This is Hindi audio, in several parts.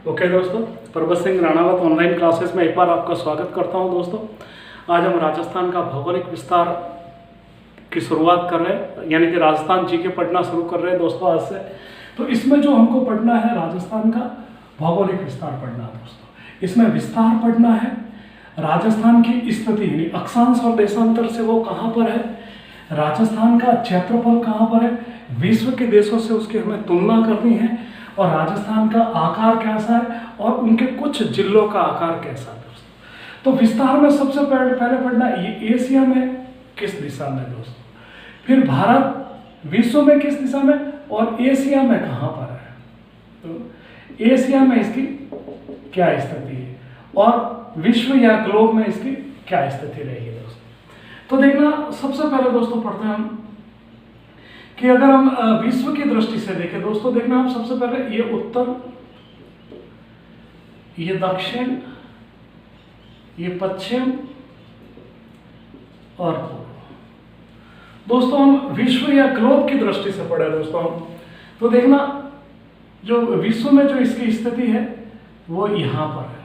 ओके दोस्तों, प्रभत सिंह राणावत ऑनलाइन क्लासेस में एक बार आपका स्वागत करता हूं। दोस्तों, आज हम राजस्थान का भौगोलिक विस्तार की शुरुआत कर रहे हैं, यानी कि राजस्थान जीके पढ़ना शुरू कर रहे हैं दोस्तों आज से। तो इसमें जो हमको पढ़ना है, राजस्थान का भौगोलिक विस्तार पढ़ना है दोस्तों। इसमें विस्तार पढ़ना है, राजस्थान की स्थिति यानी अक्षांश और देशांतर से वो कहाँ पर है, राजस्थान का क्षेत्रफल कहाँ पर है, विश्व के देशों से उसकी हमें तुलना करनी है, और राजस्थान का आकार कैसा है और उनके कुछ जिलों का आकार कैसा है दोस्तों। तो विस्तार में सबसे पहले पढ़ना ये एशिया में किस दिशा में दोस्तों, फिर भारत विश्व में किस दिशा में, और एशिया में कहाँ पर है, तो एशिया में इसकी क्या स्थिति है, और विश्व या ग्लोब में इसकी क्या स्थिति रहेगी दोस्तों। तो देखना, सबसे पहले दोस्तों पढ़ते हैं हम कि अगर हम विश्व की दृष्टि से देखें दोस्तों, देखना हम सबसे पहले ये उत्तर, ये दक्षिण, ये पश्चिम और पूर्व। दोस्तों हम विश्व या ग्लोब की दृष्टि से पढ़े दोस्तों हम, तो देखना जो विश्व में जो इसकी स्थिति है वो यहाँ पर है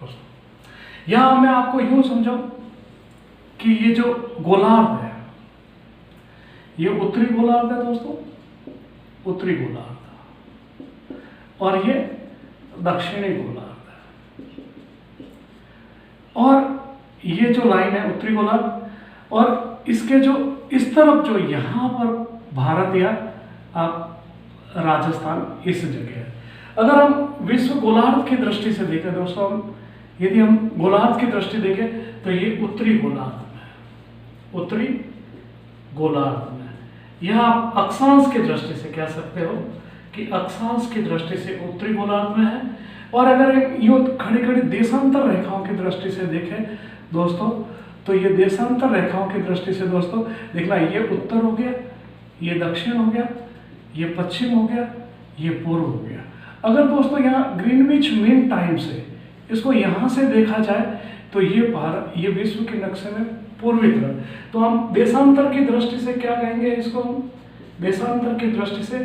दोस्तों। यहाँ मैं आपको यूं समझाऊं कि ये जो गोलार्ध है, ये उत्तरी गोलार्ध है दोस्तों, उत्तरी गोलार्ध, और ये दक्षिणी गोलार्ध है, और ये जो लाइन है उत्तरी गोलार्ध, और इसके जो इस तरफ जो यहाँ पर भारत या आप राजस्थान इस जगह है। अगर हम विश्व गोलार्ध की दृष्टि से देखें दोस्तों, यदि हम गोलार्ध की दृष्टि देखें तो ये उत्तरी गोलार्ध में है, उत्तरी गोलार्ध में। यह आप अक्षांश की दृष्टि से कह सकते हो कि अक्षांश की दृष्टि से उत्तरी गोलार्ध में है। और अगर यूं खड़ी खड़ी देशांतर रेखाओं की दृष्टि से देखें दोस्तों, तो ये देशांतर रेखाओं की दृष्टि से दोस्तों देखना, ये उत्तर हो गया, ये दक्षिण हो गया, ये पश्चिम हो गया, ये पूर्व हो गया। अगर दोस्तों यहाँ ग्रीनविच मीन टाइम से इसको यहाँ से देखा जाए तो ये भारत, ये विश्व के नक्शे में पूर्वी तरफ, तो हम देशांतर की दृष्टि से क्या कहेंगे इसको, हम देशांतर की दृष्टि से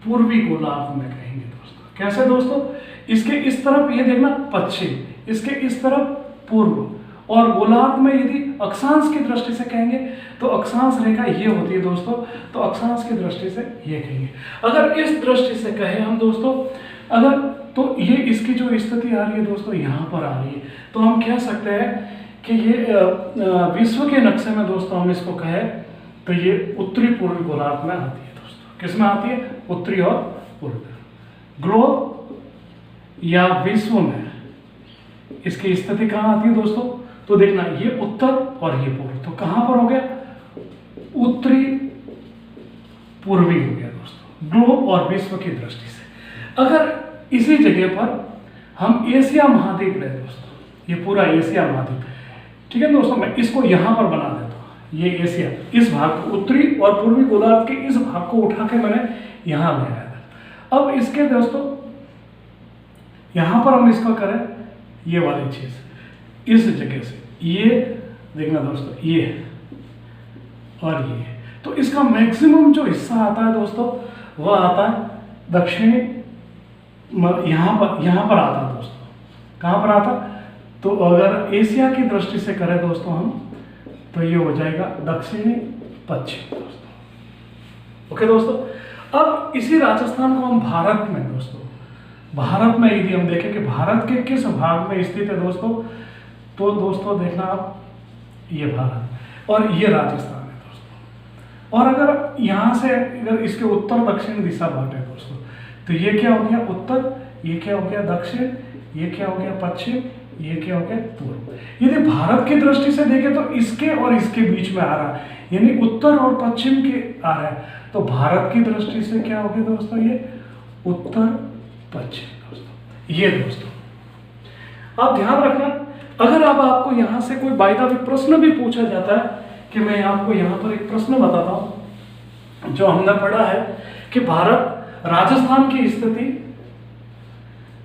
पूर्वी गोलार्ध में कहेंगे दोस्तों। कैसे दोस्तों, इसके इस तरफ ये देखना पश्चिम, इसके इस तरफ पूर्व, और गोलार्ध में यदि अक्षांश की दृष्टि से कहेंगे तो अक्षांश रेखा ये होती है दोस्तों, तो अक्षांश की दृष्टि से ये कहेंगे। अगर इस दृष्टि से कहें हम दोस्तों, अगर तो ये इसकी जो स्थिति आ रही है दोस्तों यहाँ पर आ रही है, तो हम कह सकते हैं कि ये विश्व के नक्शे में दोस्तों हम इसको कहें तो ये उत्तरी पूर्वी गोलार्ध में आती है दोस्तों। किस में आती है, उत्तरी और पूर्वी। ग्लोब या विश्व में इसकी स्थिति कहाँ आती है दोस्तों, तो देखना ये उत्तर और ये पूर्व, तो कहाँ पर हो गया, उत्तरी पूर्वी हो गया दोस्तों, ग्लोब और विश्व की दृष्टि से। अगर इसी जगह पर हम एशिया महाद्वीप ले दोस्तों, ये पूरा एशिया महाद्वीप, ठीक है दोस्तों, मैं इसको यहाँ पर बना देता हूँ, ये एशिया, इस भाग को, उत्तरी और पूर्वी गोलार्ध के इस भाग को उठा के मैंने यहाँ ले आया था। अब इसके दोस्तों यहाँ पर हम इसका करें ये वाली चीज इस जगह से, ये देखना दोस्तों, ये और ये, तो इसका मैक्सिमम जो हिस्सा आता है दोस्तों वह आता है दक्षिणी, यहाँ पर आता है दोस्तों। कहाँ पर आता, तो अगर एशिया की दृष्टि से करें दोस्तों हम, तो ये हो जाएगा दक्षिणी पश्चिम दोस्तों। ओके दोस्तों, अब इसी राजस्थान को हम भारत में दोस्तों, भारत में यदि हम देखें कि भारत के किस भाग में स्थित है दोस्तों, तो दोस्तों देखना आप, ये भारत और ये राजस्थान है दोस्तों। और अगर यहाँ से अगर इसके उत्तर दक्षिण दिशा बांटे दोस्तों, तो ये क्या हो गया उत्तर, ये क्या हो गया दक्षिण, ये क्या हो गया पश्चिम, ये क्या हो गया पूर्व। यदि भारत की दृष्टि से देखें तो इसके और इसके बीच में आ रहा है, यानी उत्तर और पश्चिम के आ रहा है, तो भारत की दृष्टि से क्या हो गया दोस्तों, ये उत्तर पश्चिम दोस्तों। ये दोस्तों आप ध्यान रखना, अगर अब आपको यहाँ से कोई बाय द वे प्रश्न भी पूछा जाता है, कि मैं आपको यहाँ पर एक प्रश्न बताता हूँ जो हमने पढ़ा है कि भारत, राजस्थान की स्थिति,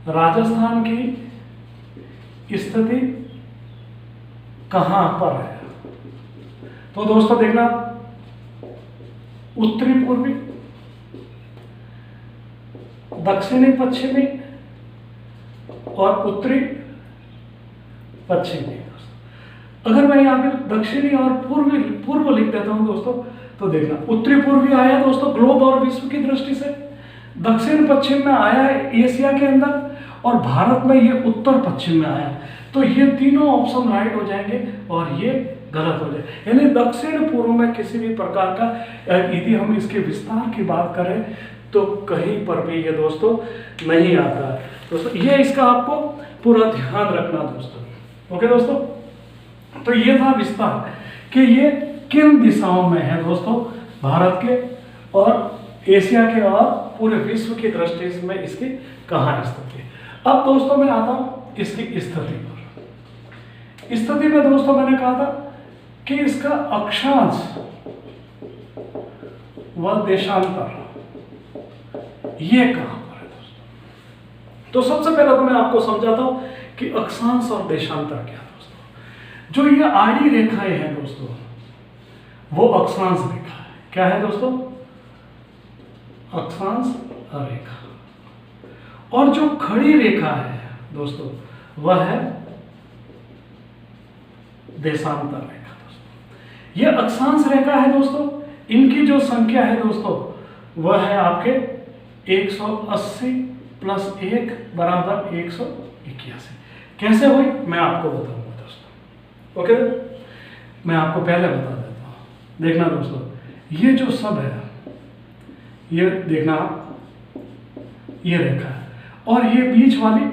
राजस्थान की स्थिति कहां पर है, तो दोस्तों देखना उत्तरी पूर्वी, दक्षिणी पश्चिमी, और उत्तरी पश्चिमी दोस्तों। अगर मैं यहाँ पे दक्षिणी और पूर्व लिख देता हूँ दोस्तों, तो देखना उत्तरी पूर्वी आया दोस्तों ग्लोब और विश्व की दृष्टि से, दक्षिण पश्चिम में आया है एशिया के अंदर, और भारत में ये उत्तर पश्चिम में आया। तो ये तीनों ऑप्शन राइट हो जाएंगे और ये गलत हो जाए। यानी दक्षिण पूर्व में किसी भी प्रकार का, यदि हम इसके विस्तार की बात करें तो कहीं पर भी ये दोस्तों नहीं आता है दोस्तों। ये इसका आपको पूरा ध्यान रखना दोस्तों। ओके दोस्तों, तो ये था विस्तार कि ये किन दिशाओं में है दोस्तों, भारत के और एशिया के और पूरे विश्व की दृष्टि में इसकी कहाँ स्थिति है। अब दोस्तों मैं आता हूँ इसकी स्थिति पर। स्थिति में दोस्तों मैंने कहा था कि इसका अक्षांश व देशांतर ये कहां पर है दोस्तों। तो सबसे पहले तो मैं आपको समझाता हूं कि अक्षांश और देशांतर क्या है दोस्तों। जो ये आड़ी रेखाएं हैं दोस्तों, वो अक्षांश रेखा है। क्या है दोस्तों? अक्षांश रेखा। और जो खड़ी रेखा है दोस्तों, वह है देशांतर रेखा दोस्तों। यह अक्षांश रेखा है दोस्तों, इनकी जो संख्या है दोस्तों, वह है आपके 180 + 1 = 181। कैसे हुई मैं आपको बताऊंगा दोस्तों। ओके, मैं आपको पहले बता देता हूं। देखना दोस्तों, ये जो सब है, ये देखना आप, ये रेखा है, और ये बीच वाली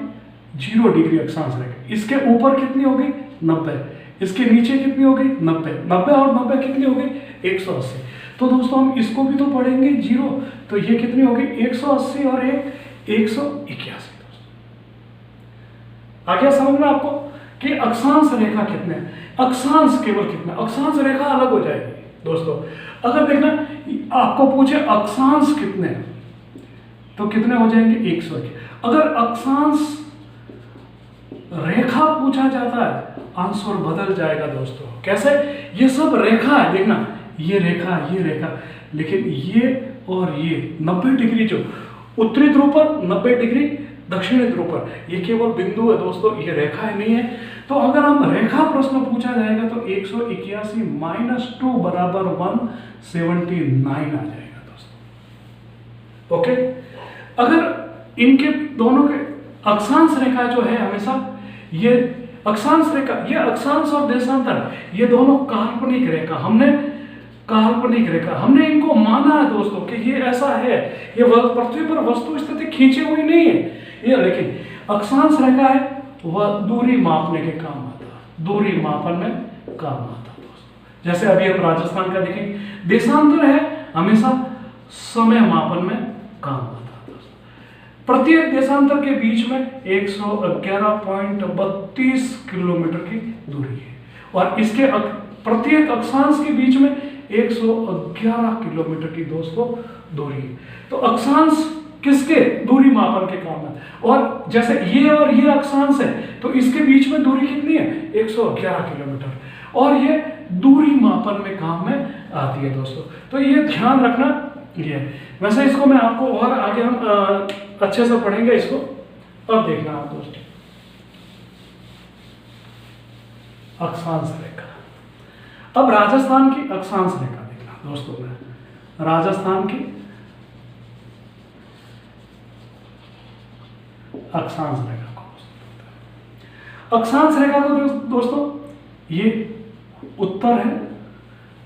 0 डिग्री अक्षांश रेखा। इसके ऊपर कितनी होगी? 90। इसके नीचे कितनी होगी? 90। 90 और 90 कितनी होगी? 180। तो दोस्तों हम इसको भी तो पढ़ेंगे 0, तो ये कितनी होगी? 180 और 181 दोस्तों। आ गया समझ में आपको कि अक्षांश रेखा कितने, अक्षांश केवल कितने, अक्षांश रेखा अलग हो जाएगी दोस्तों। अगर देखना आपको पूछे अक्षांश कितने, तो कितने हो जाएंगे? 101। अगर अक्षांश रेखा पूछा जाता है, आंसर बदल जाएगा दोस्तों। कैसे? ये सब रेखा है, देखना ये रेखा, ये रेखा, लेकिन ये और ये 90 डिग्री, जो उत्तरी ध्रुव पर 90 डिग्री, दक्षिणी ध्रुव पर, ये केवल बिंदु है दोस्तों, ये रेखा ही नहीं है। तो अगर हम रेखा प्रश्न पूछा जाएगा तो 181 - 2 = 179 आ जाएगा दोस्तों। ओके, अगर इनके दोनों के अक्षांश रेखा जो है, हमेशा ये अक्षांश रेखा, ये अक्षांश और देशांतर, ये दोनों काल्पनिक रेखा, हमने इनको माना है दोस्तों कि ये ऐसा है, ये पृथ्वी पर वस्तु स्थिति खींची हुई नहीं है ये, लेकिन अक्षांश रेखा है, वह दूरी मापने के काम आता है, दूरी मापन में काम आता है दोस्तों। जैसे अभी हम राजस्थान का देखेंगे, देशांतर है, हमेशा समय मापन में काम आता है दोस्तों। प्रत्येक देशांतर के बीच में 111.32 किलोमीटर की दूरी है, और इसके प्रत्येक अक्षांश के बीच में 111 किलोमीटर की दोस्तों दूरी है। तो अक्षांश किसके? दूरी मापन के काम है। और जैसे ये और ये अक्षांश है, तो इसके बीच में दूरी कितनी है? 111 किलोमीटर, और ये दूरी मापन में काम में आती है दोस्तों। तो ये ध्यान रखना ये। वैसे इसको मैं आपको और आगे हम अच्छे से पढ़ेंगे इसको। अब देखना आप दोस्तों, अक्षांश रेखा। अब राजस्थान की अक्षांश रेखा देखना दोस्तों, मैं राजस्थान की अक्षांश रेखा को, अक्षांश रेखा को दोस्तों, ये उत्तर है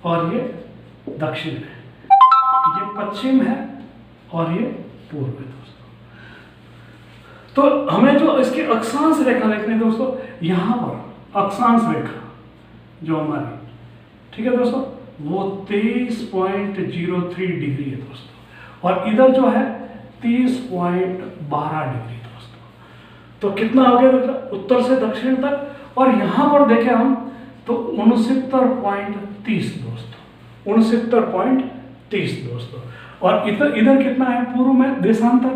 और ये दक्षिण है, ये पश्चिम है और ये पूर्व है दोस्तों। तो हमें जो इसकी अक्षांश रेखा लिखनी है दोस्तों, यहां पर अक्षांश रेखा जो हमारी, ठीक है दोस्तों, वो 23.03 डिग्री है दोस्तों, और इधर जो है 30.12 डिग्री दोस्तों। तो कितना हो गया दोस्तों? उत्तर से दक्षिण तक। और यहां पर देखें हम तो 69.30 दोस्तों, 69.30 दोस्तों। और इधर कितना है? पूर्व में देशांतर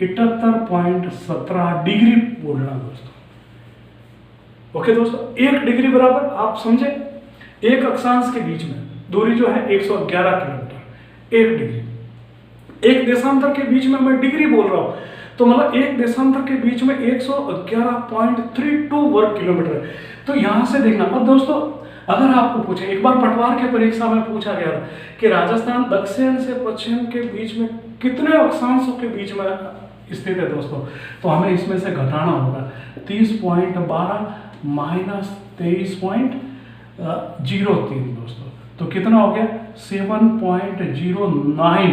78.17 डिग्री बोलना दोस्तों। ओके दोस्तों, 1 डिग्री बराबर, आप समझे, एक अक्षांश के बीच में दूरी जो है 111 किलोमीटर, 1 डिग्री। एक देशांतर के बीच में मैं डिग्री बोल रहा हूं, तो मतलब एक देशांतर के बीच में 111.32 वर्ग किलोमीटर है। तो यहाँ से देखना। और दोस्तों अगर आपको पूछे, एक बार पटवार के परीक्षा में पूछा गया कि राजस्थान दक्षिण से पश्चिम के बीच में कितने अक्षांशों के बीच में स्थित है दोस्तों, तो हमें इसमें से घटाना होगा 30.12 माइनस 23.03 दोस्तों, तो कितना हो गया 7.09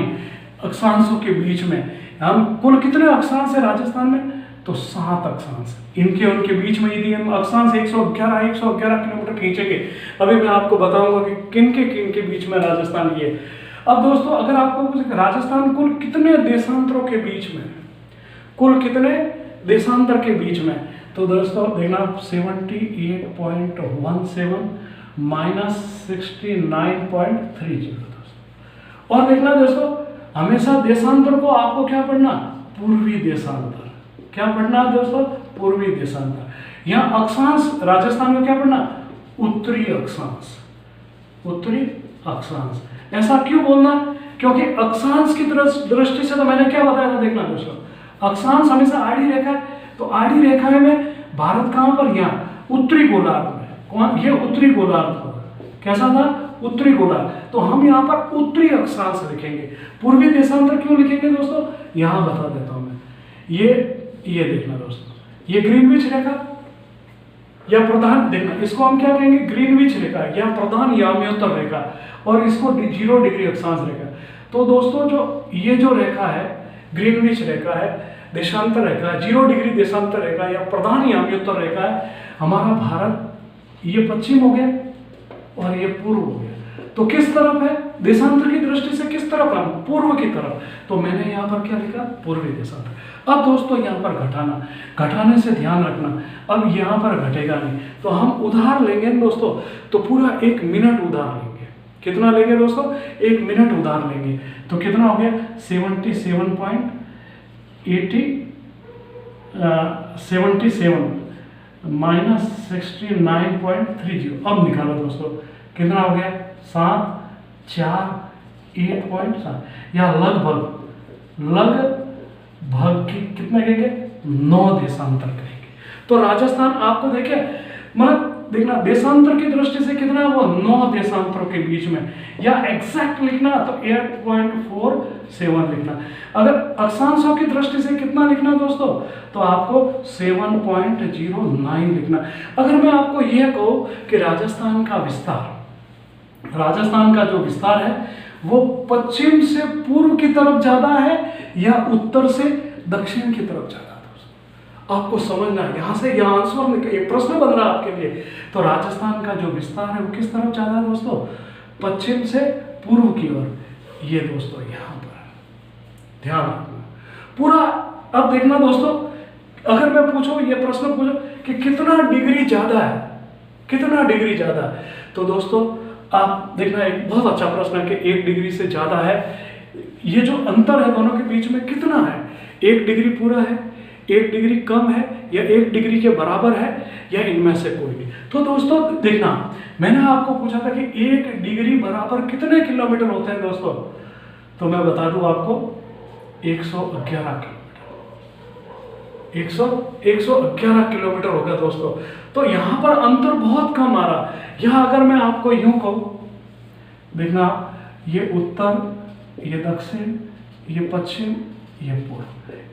अक्षांशों के बीच में। हम कुल कितने अक्षांश है राजस्थान में, तो 7 अक्षांश। इनके उनके बीच में यदि हम अक्षांश 111 किलोमीटर खींचेंगे, अभी मैं आपको बताऊंगा कि किन के बीच में राजस्थान ये। अब दोस्तों अगर आपको पूछे राजस्थान कुल कितने देशांतरों के बीच में, कुल कितने देशांतर के बीच में, तो दोस्तों देखना 78.17 माइनस 69.30 दोस्तों। और देखना दोस्तों हमेशा देशांतर को आपको क्या पढ़ना, पूर्वी देशांतर। क्या पढ़ना है दोस्तों, पूर्वी देशांतर। यहाँ अक्षांश राजस्थान में क्या पढ़ना, उत्तरी अक्षांश, उत्तरी अक्षांश। ऐसा क्यों बोलना, क्योंकि अक्षांश की दृष्टि से तो मैंने क्या बताया था, देखना दोस्तों अक्षांश हमेशा आड़ी रेखा है, तो आड़ी रेखा में भारत कहां पर, यहाँ उत्तरी गोलार्ध में। कौन, ये उत्तरी गोलार्ध होगा। कैसा था, उत्तरी गोलार्ध। तो हम यहाँ पर उत्तरी अक्षांश लिखेंगे। पूर्वी देशांतर क्यों लिखेंगे दोस्तों, यहाँ बता देता हूं मैं। ये देखना दोस्तों, ये ग्रीनविच रेखा या प्रधान, देखना इसको हम क्या कहेंगे, ग्रीनविच रेखा या प्रधान याम्योत्तर रेखा, और इसको 0 डिग्री अक्षांश रेखा। तो दोस्तों जो ये जो रेखा है ग्रीनविच रेखा है, देशांतर रेखा है, 0 डिग्री देशांतर रेखा या प्रधान याम्योत्तर रेखा है। हमारा भारत ये पश्चिम हो गया और ये पूर्व हो गया। तो किस तरफ है देशांतर की दृष्टि से, किस तरफ है, पूर्व की तरफ। तो मैंने यहाँ पर क्या लिखा, पूर्वी देशांतर। अब दोस्तों यहाँ पर घटाने से ध्यान रखना, अब यहाँ पर घटेगा नहीं, तो हम उधार लेंगे दोस्तों, तो पूरा 1 मिनट उधार लेंगे। कितना लेंगे दोस्तों, 1 मिनट उधार लेंगे। तो कितना हो गया 77 माइनस 69.30। अब निकालो दोस्तों, कितना हो गया 7, 4, 8.7, या लगभग कितना कहेंगे, 9 देशांतर कहेंगे। तो राजस्थान आपको देखे, मतलब देखना देशांतर की दृष्टि से कितना है वो 9 देशांतरों के बीच में, या एग्जैक्ट लिखना तो 8.47 लिखना। अगर अक्षांशों की दृष्टि से कितना लिखना दोस्तों, तो आपको 7.09 लिखना। अगर मैं आपको यह कहूं कि राजस्थान का जो विस्तार है वो पश्चिम से पूर्व की तरफ ज्यादा है या उत्तर से दक्षिण की तरफ ज्यादा, आपको समझना है। यहाँ से यह आंसर, ये प्रश्न बन रहा है आपके लिए। तो राजस्थान का जो विस्तार है वो किस तरफ ज्यादा है दोस्तों, पश्चिम से पूर्व की ओर। ये दोस्तों यहाँ पर ध्यान रखना पूरा। अब देखना दोस्तों, अगर मैं पूछूं, ये प्रश्न पूछो कि कितना डिग्री ज्यादा है, कितना डिग्री ज्यादा है, तो दोस्तों आप देखना एक बहुत अच्छा प्रश्न है कि 1 डिग्री से ज्यादा है। ये जो अंतर है दोनों के बीच में कितना है, 1 डिग्री पूरा है, 1 डिग्री कम है, या 1 डिग्री के बराबर है, या इनमें से कोई भी। तो दोस्तों देखना, मैंने आपको पूछा था कि 1 डिग्री बराबर कितने किलोमीटर होते हैं दोस्तों, तो मैं बता दूं आपको 111 किलोमीटर, 111 किलोमीटर होगा दोस्तों। तो यहाँ पर अंतर बहुत कम आ रहा। यहाँ अगर मैं आपको यूं कहूं, देखना ये उत्तर, ये दक्षिण, ये पश्चिम, ये पूर्व,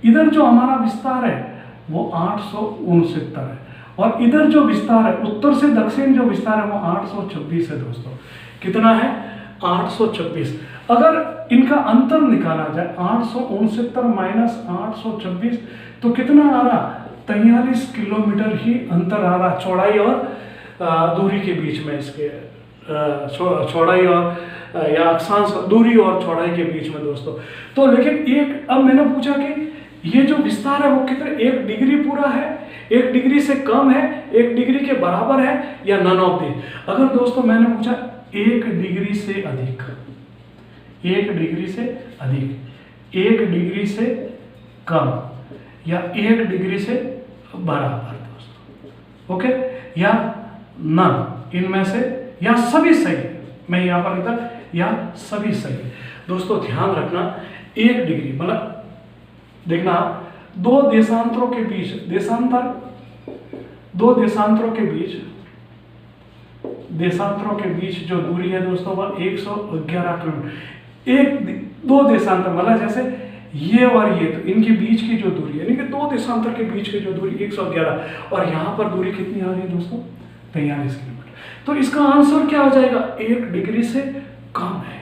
इधर जो हमारा विस्तार है वो 869 है, और इधर जो विस्तार है उत्तर से दक्षिण जो विस्तार है वो 826 है दोस्तों। कितना है 826। अगर इनका अंतर निकाला जाए 869 माइनस 826, तो कितना आ रहा, 43 किलोमीटर ही अंतर आ रहा, चौड़ाई और दूरी के बीच में। इसके चौड़ाई और या अक्षांश, दूरी और चौड़ाई के बीच में दोस्तों। तो लेकिन अब मैंने पूछा कि ये जो विस्तार है वो कितने, 1 डिग्री पूरा है, 1 डिग्री से कम है, 1 डिग्री के बराबर है, या नन ऑफ दी। अगर दोस्तों मैंने पूछा 1 डिग्री से अधिक, 1 डिग्री से अधिक, 1 डिग्री से कम, या 1 डिग्री से बराबर दोस्तों, ओके, या नन, इनमें से, या सभी सही, मैं यहाँ पर लिखता या सभी सही। दोस्तों ध्यान रखना 1 डिग्री मतलब देखना दो देशांतरों के बीच देशांतरों के बीच जो दूरी है दोस्तों वह 111 किलोमीटर। दो देशांतर मतलब जैसे ये और ये, तो इनके बीच की जो दूरी यानी कि दो देशांतर के बीच की जो दूरी 111, और यहाँ पर दूरी कितनी आ रही है दोस्तों 43 किलोमीटर। तो इसका आंसर क्या हो जाएगा, 1 डिग्री से कम है,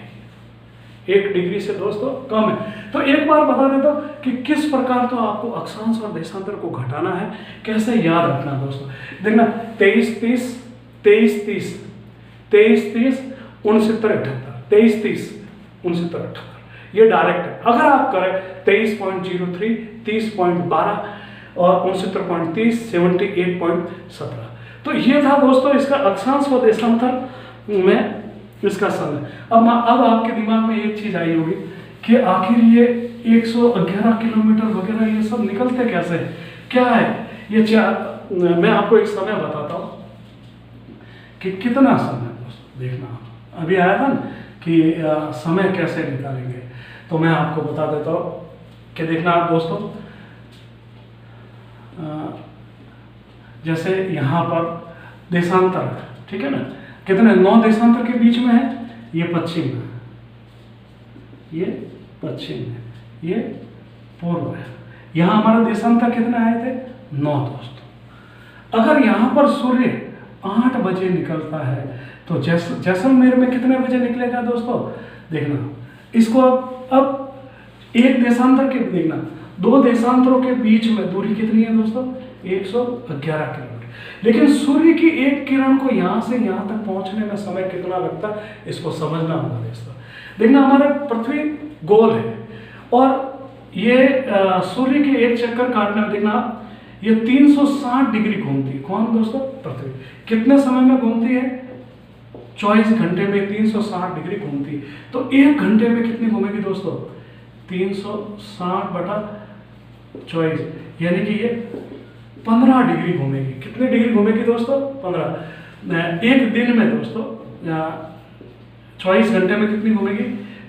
1 डिग्री से दोस्तों कम है। तो एक बार बता देता हूँ कि किस प्रकार तो आपको अक्षांश और देशांतर को घटाना है, कैसे याद रखना दोस्तों। देखना 23 30 23 30 23 30 69 78 23 30 69 78 ये डायरेक्ट है। अगर आप करें 23.03 30.12 और 69.30 78.17, तो ये था दोस्तों इसका अक्षांश व देशांतर में इसका समय। अब आपके दिमाग में एक चीज आई होगी कि आखिर ये 111 किलोमीटर वगैरह ये सब निकलते कैसे है, क्या है ये। मैं आपको एक समय बताता हूँ कि कितना समय दोस्तों। देखना अभी आया था ना कि समय कैसे निकालेंगे, तो मैं आपको बता देता हूँ कि देखना आप दोस्तों, जैसे यहाँ पर देशांतर, ठीक है ना, कितने 9 देशांतर के बीच में है, ये पश्चिम है, ये पश्चिम है, ये पूर्व है। यहाँ हमारा देशांतर कितने आए थे 9 दोस्तों। अगर यहाँ पर सूर्य 8 बजे निकलता है तो जैसलमेर में कितने बजे निकलेगा दोस्तों। देखना इसको अब एक देशांतर के देखना, 2 देशांतरों के बीच में दूरी कितनी है दोस्तों 111 किलोमीटर। लेकिन सूर्य की एक किरण को यहाँ से यहाँ तक पहुँचने में समय कितना लगता है, इसको समझना होगा दोस्तों। देखना हमारा पृथ्वी गोल है और ये सूर्य के एक चक्कर काटने में देखना ये 360 डिग्री घूमती है। कौन दोस्तों, पृथ्वी। कितने समय में घूमती है, 24 घंटे में 360 डिग्री घूमती है। तो 1 घंटे में कितनी घूमेगी दोस्तों 360 बटा 24, यानी कि ये 15 डिग्री घूमेगी। कितनी डिग्री घूमेगी दोस्तों 15। एक दिन में दोस्तों 24 घंटे में कितनी घूमेगी,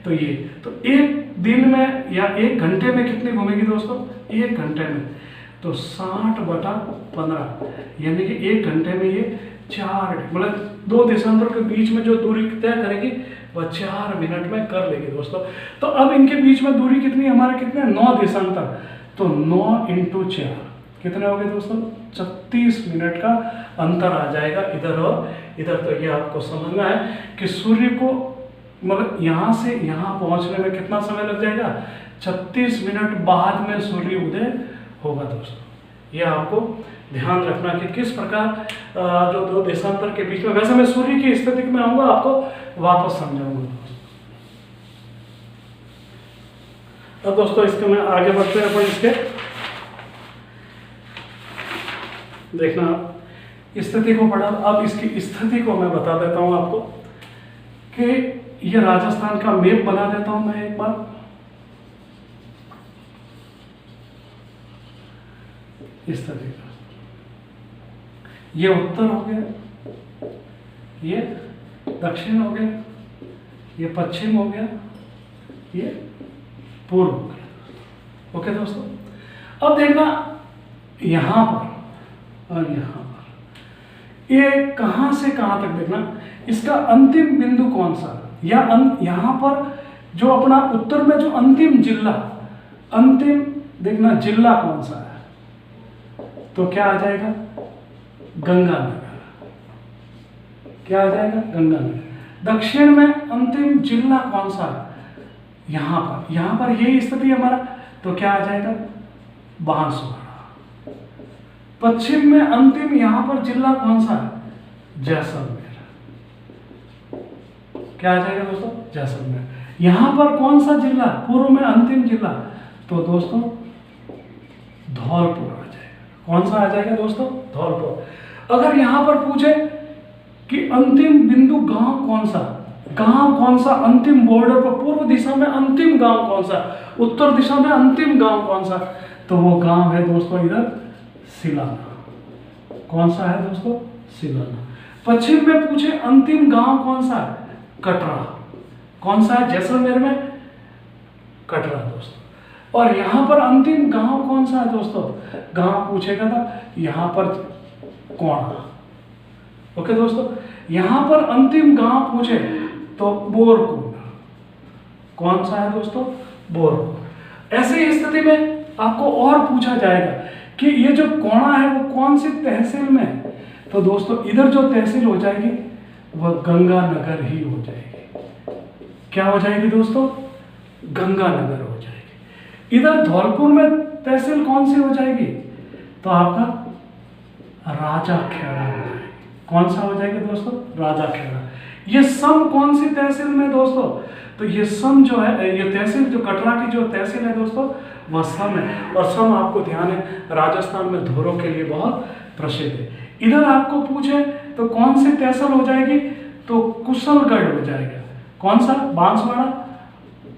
तो ये तो एक दिन में या 1 घंटे में कितनी घूमेगी दोस्तों 1 घंटे में तो 60 बटा 15, यानी कि 1 घंटे में ये 4 मतलब 2 देशांतरों के बीच में जो दूरी तय करेगी वह 4 मिनट में कर लेगी दोस्तों। तो अब इनके बीच में दूरी कितनी हमारे कितने 9 देशांतर, तो 9 × 4 कितने हो गए दोस्तों 36 मिनट का अंतर आ जाएगा इधर और इधर। तो ये आपको समझना है कि सूर्य को मतलब यहाँ से यहाँ पहुँचने में कितना समय लग जाएगा 36 मिनट बाद में सूर्य उदय होगा दोस्तों। ये आपको ध्यान रखना कि किस प्रकार जो 2 देशांतर के बीच में, वैसे मैं सूर्य की स्थिति में आऊंगा आपको वापस समझाऊंगा दोस्तों। अब दोस्तों इसके मैं आगे बढ़ते हैं अपन इसके देखना स्थिति को पढ़ा। अब इसकी स्थिति को मैं बता देता हूं आपको कि ये राजस्थान का मैप बना देता हूं मैं एक बार। स्थिति का ये उत्तर हो गया, ये दक्षिण हो गया, ये पश्चिम हो गया, ये पूर्व हो गया। ओके दोस्तों, अब देखना यहां पर और यहाँ पर ये कहाँ से कहाँ तक देखना, इसका अंतिम बिंदु कौन सा, या यहाँ पर जो अपना उत्तर में जो अंतिम देखना जिला कौन सा है, तो क्या आ जाएगा गंगानगर। क्या आ जाएगा गंगानगर। दक्षिण में अंतिम जिला कौन सा है, यहाँ पर यही स्थिति हमारा, तो क्या आ जाएगा बांसवाड़ा। पश्चिम में अंतिम यहाँ पर जिला कौन सा है जैसलमेर। क्या आ जाएगा दोस्तों जैसलमेर। यहाँ पर कौन सा जिला पूर्व में अंतिम जिला, तो दोस्तों धौलपुर आ जाएगा। कौन सा आ जाएगा दोस्तों धौलपुर। अगर यहाँ पर पूछे कि अंतिम बिंदु गांव कौन सा, अंतिम बॉर्डर पर पूर्व दिशा में अंतिम गांव कौन सा, उत्तर दिशा में अंतिम गांव कौन सा, तो वो गांव है दोस्तों इधर सिलाना। कौन सा है दोस्तों सिलाना। पश्चिम में पूछे अंतिम गांव कौन सा है कटरा। कौन सा है जैसलमेर में कटरा दोस्तों। और यहाँ पर अंतिम गांव कौन सा है दोस्तों? गांव पूछेगा था यहाँ पर कोणा। ओके दोस्तों, यहाँ पर अंतिम गांव पूछे तो बोरकुंड। कौन सा है दोस्तों? बोरकुंड। ऐसी स्थिति में आपको और पूछा जाएगा कि ये जो कोणा है वो कौन सी तहसील में है? तो दोस्तों इधर जो तहसील हो जाएगी वह गंगानगर ही हो जाएगी। क्या हो जाएगी दोस्तों? गंगानगर हो जाएगी। इधर धौलपुर में तहसील कौन सी हो जाएगी? तो आपका राजाखेड़ा हो जाएगी। कौन सा हो जाएगा दोस्तों? राजाखेड़ा। ये सम कौन सी तहसील में दोस्तों? तो ये सम जो है, ये तहसील जो कटरा की जो तहसील है दोस्तों वह सम है। और सम आपको ध्यान है राजस्थान में धोरों के लिए बहुत प्रसिद्ध है। इधर आपको पूछे तो कौन सी तहसील हो जाएगी? तो कुशलगढ़ हो जाएगा। कौन सा? बांसवाड़ा।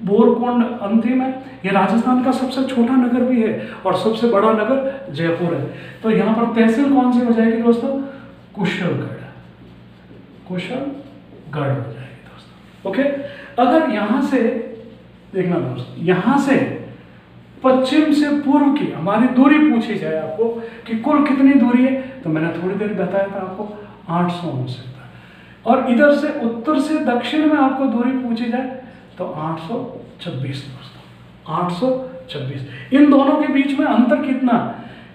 बोरकुंड अंतिम है। ये राजस्थान का सबसे छोटा नगर भी है और सबसे बड़ा नगर जयपुर है। तो यहाँ पर तहसील कौन सी हो जाएगी दोस्तों? कुशलगढ़। कुशलगढ़ हो जाएगी दोस्तों। ओके, अगर यहां से देखना दोस्तों, यहां से पश्चिम से पूर्व की हमारी दूरी पूछी जाए आपको कि कुल कितनी दूरी है, तो मैंने थोड़ी देर बताया था आपको 869। और इधर से उत्तर से दक्षिण में आपको दूरी पूछी जाए तो 826 दोस्तों, 826। इन दोनों के बीच में अंतर कितना,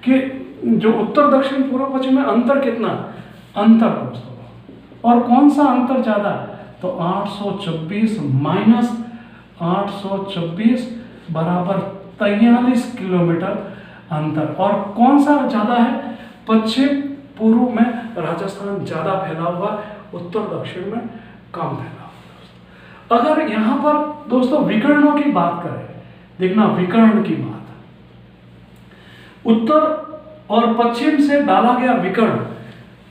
कि जो उत्तर दक्षिण पूर्व पश्चिम में अंतर कितना? अंतर दोस्तों। और कौन सा अंतर ज्यादा? तो 826 माइनस 826 बराबर 43 किलोमीटर अंतर। और कौन सा ज्यादा है? पश्चिम पूर्व में राजस्थान ज्यादा फैला हुआ, उत्तर दक्षिण में कम फैला हुआ। अगर यहां पर दोस्तों विकर्णों की बात करें, देखना विकर्ण की बात, उत्तर और पश्चिम से डाला गया विकर्ण,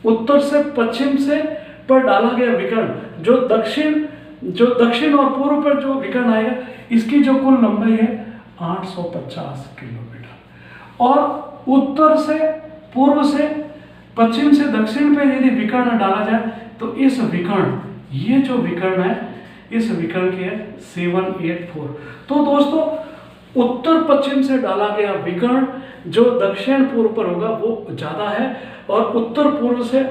उत्तर से पश्चिम से पर डाला गया विकर्ण, जो दक्षिण और पूर्व पर जो विकर्ण आएगा, इसकी जो कुल लंबाई है 850 किलोमीटर। और उत्तर से पूर्व से पश्चिम से दक्षिण पे यदि विकर्ण डाला जाए तो इस विकर्ण, ये जो विकर्ण है, इस विकर्ण की है 784। तो दोस्तों उत्तर पश्चिम से डाला गया विकर्ण जो दक्षिण पूर्व पर होगा वो ज्यादा है, और उत्तर पूर्व से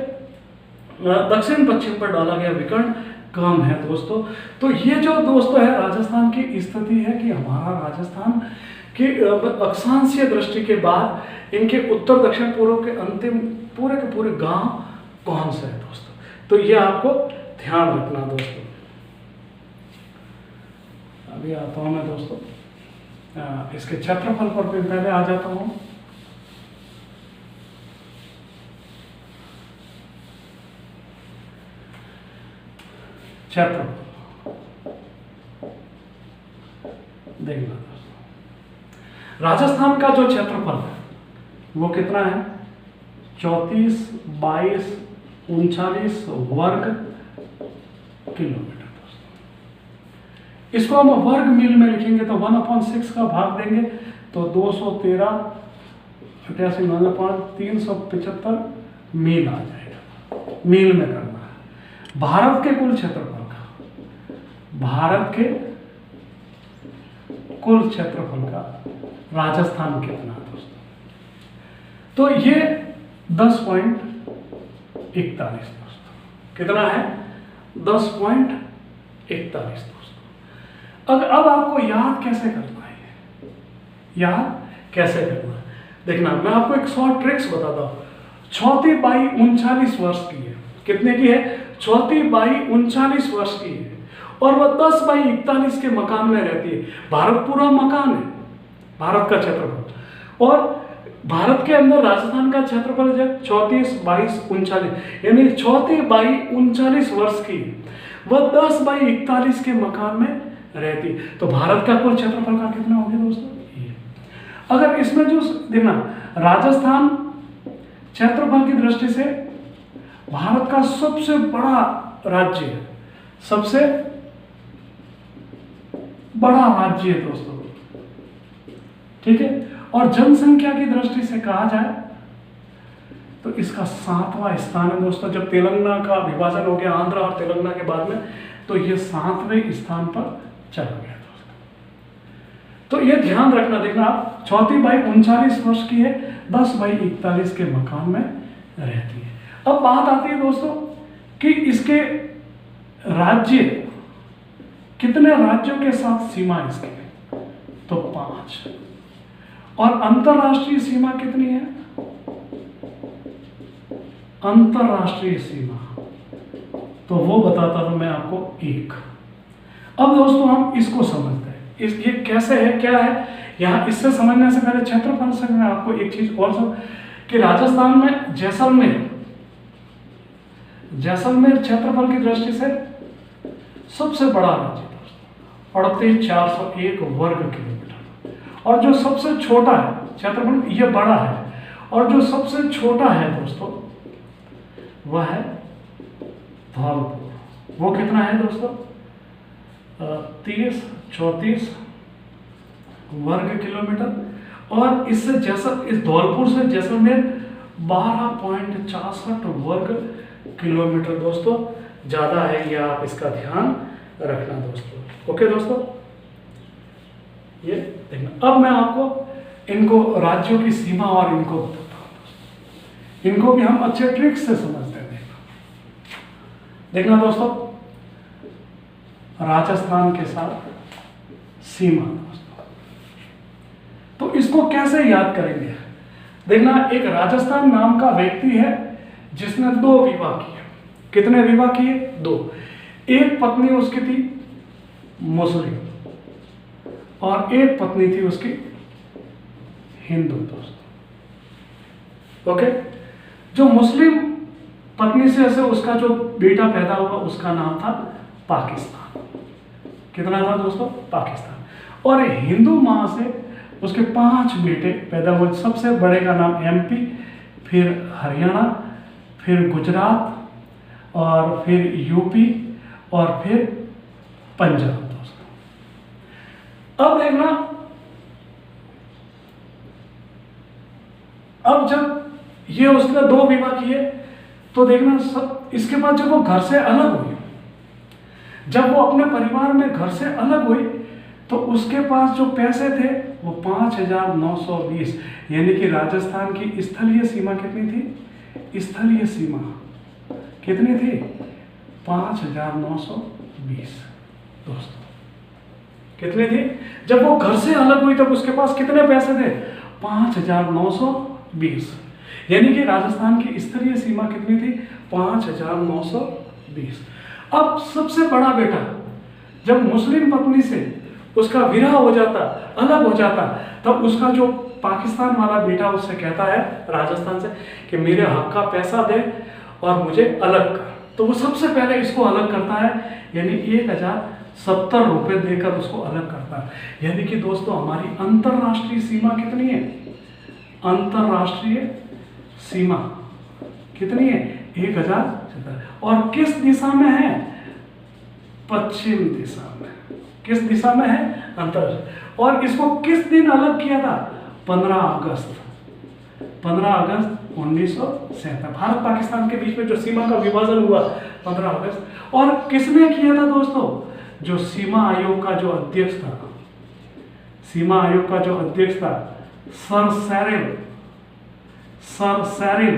दक्षिण पश्चिम पर डाला गया विकर्ण कम है दोस्तों। तो ये जो दोस्तों है राजस्थान की स्थिति है कि हमारा राजस्थान की अक्षांशीय दृष्टि के बाद इनके उत्तर दक्षिण पूर्व के अंतिम पूरे के पूरे गांव कौन से है दोस्तों। तो ये आपको ध्यान रखना दोस्तों। अभी आता हूं मैं दोस्तों इसके क्षेत्रफल पर पहले आ जाता हूं। क्षेत्रफल देखना दोस्तों, राजस्थान का जो क्षेत्रफल है वो कितना है? 34, 22, 39 वर्ग किलोमीटर दोस्तों। इसको हम वर्ग मील में लिखेंगे तो 1/6 का भाग देंगे तो 213 375 मील आ जाएगा। मील में करना है। भारत के कुल क्षेत्रफल का, भारत के कुल क्षेत्रफल का राजस्थान कितना दोस्तों? तो ये 10.41 दोस्तों। कितना है? 10.41 दोस्तों। अब आपको याद कैसे करना है? याद कैसे करना है देखना, मैं आपको एक शॉर्ट ट्रिक्स बताता हूं। 34 बाई 39 वर्ष की है। कितने की है? 34 बाई 39 वर्ष की है, और वह 10 बाई 41 के मकान में रहती है। भारत पूरा मकान है, भारत का क्षेत्रफल। और भारत के अंदर राजस्थान का क्षेत्रफल है 34, 22, 39, यानी 34 बाई 39 वर्ष की, वह 10 बाई 41 के मकान में रहती। तो भारत का कुल क्षेत्रफल का कितना हो गया दोस्तों? ये। अगर इसमें जो देखना, राजस्थान क्षेत्रफल की दृष्टि से भारत का सबसे बड़ा राज्य है, सबसे बड़ा राज्य है दोस्तों, ठीक है। और जनसंख्या की दृष्टि से कहा जाए तो इसका 7वां स्थान है दोस्तों। जब तेलंगाना का विभाजन हो गया आंध्र और तेलंगाना के बाद में, तो ये 7वें स्थान पर चला गया दोस्तों। तो ये ध्यान रखना। देखना आप 34x39 की है, 10x41 के मकान में रहती है। अब बात आती है दोस्तों कि इसके राज्य, कितने राज्यों के साथ सीमा इसकी, तो 5। और अंतरराष्ट्रीय सीमा कितनी है? अंतरराष्ट्रीय सीमा तो वो बताता हूं मैं आपको 1। अब दोस्तों हम इसको समझते हैं, ये कैसे है, क्या है। यहाँ इससे समझने से पहले क्षेत्रफल से मैं आपको एक चीज और समझ कि राजस्थान में जैसलमेर क्षेत्रफल की दृष्टि से सबसे बड़ा राज्य दोस्तों, 38,401 वर्ग किलोमीटर। और जो सबसे छोटा है क्षेत्रफल, ये बड़ा है, और जो सबसे छोटा है दोस्तों वह है धौलपुर। वो कितना है दोस्तों? 30-34 वर्ग किलोमीटर। और इससे इस धौलपुर से जैसलमेर 12.64 वर्ग किलोमीटर दोस्तों ज्यादा है। ये आप इसका ध्यान रखना दोस्तों। ओके दोस्तों, ये देखना। अब मैं आपको इनको राज्यों की सीमा और इनको बताता हूं। इनको भी हम अच्छे ट्रिक से समझते हैं। देखना दोस्तों, राजस्थान के साथ सीमा दोस्तों, तो इसको कैसे याद करेंगे? देखना, एक राजस्थान नाम का व्यक्ति है जिसने 2 विवाह किए। कितने विवाह किए? 2। एक पत्नी उसकी थी मुस्लिम और एक पत्नी थी उसकी हिंदू दोस्तों। ओके, जो मुस्लिम पत्नी से उसका जो बेटा पैदा हुआ उसका नाम था पाकिस्तान। कितना था दोस्तों? पाकिस्तान। और हिंदू मां से उसके 5 बेटे पैदा हुए। सबसे बड़े का नाम MP, फिर हरियाणा, फिर गुजरात, और फिर UP, और फिर पंजाब दोस्तों। अब देखना, अब जब ये उसने 2 विवाह किए तो देखना सब इसके बाद जब वो घर से अलग हुई, जब वो अपने परिवार में घर से अलग हुई तो उसके पास जो पैसे थे वो 5,920, यानी कि राजस्थान की स्थलीय सीमा कितनी थी? स्थलीय सीमा कितनी थी? 5,920 दोस्तों। कितनी थी? जब वो घर से अलग हुई तब उसके पास कितने पैसे थे? 5,920, यानी कि राजस्थान की स्थलीय सीमा कितनी थी? 5,920। अब सबसे बड़ा बेटा जब मुस्लिम पत्नी से उसका विवाह हो जाता, अलग हो जाता, तब उसका जो पाकिस्तान वाला बेटा उससे कहता है राजस्थान से कि मेरे हक का पैसा दे और मुझे अलग कर। तो वो सबसे पहले इसको अलग करता है, यानी 1,070 रुपये देकर उसको अलग करता है। यानी कि दोस्तों हमारी अंतरराष्ट्रीय सीमा कितनी है? अंतरराष्ट्रीय सीमा कितनी है? 1,070। और किस दिशा में है? पश्चिम दिशा में। किस दिशा में है? अंतरराष्ट्रीय। और इसको किस दिन अलग किया था? 15 अगस्त 1947। भारत पाकिस्तान के बीच में जो सीमा का विभाजन हुआ 15 अगस्त। और किसने किया था दोस्तों? जो सीमा आयोग का जो अध्यक्ष था, सीमा आयोग का जो अध्यक्ष था सर सैरिल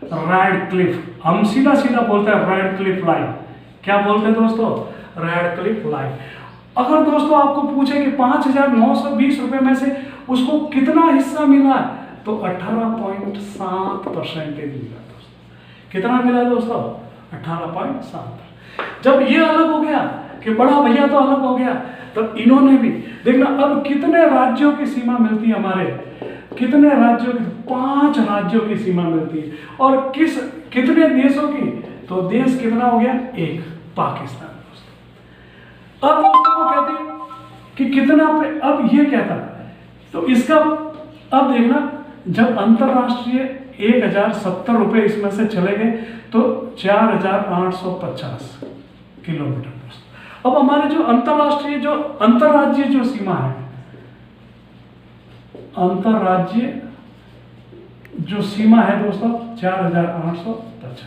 रैडक्लिफ। हम सीधा सीधा बोलते हैं रैडक्लिफ लाइन। क्या बोलते हैं दोस्तों? Radcliffe line. अगर दोस्तों आपको पूछे कि 5,920 रुपए में से उसको कितना हिस्सा मिला तो 18.7% मिला दोस्तों। कितना मिला दोस्तों? 18.7। जब ये अलग हो गया कि बड़ा भैया तो अलग हो गया, तब इन्होंने भी देखना। अब कितने राज्यों की सीमा मिलती है हमारे? कितने राज्यों की? 5 राज्यों की सीमा मिलती है। और कितने देशों की? तो देश कितना हो गया? 1, पाकिस्तान दोस्तों। अब दोस्तों को कहते हैं कि कितना पे, अब ये कहता है तो इसका अब देखना, जब अंतरराष्ट्रीय 1,070 रुपये इसमें से चले गए तो 4,850 किलोमीटर दोस्तों। अब हमारे जो अंतरराज्यीय जो सीमा है, अंतरराज्यीय जो सीमा है दोस्तों 4,850।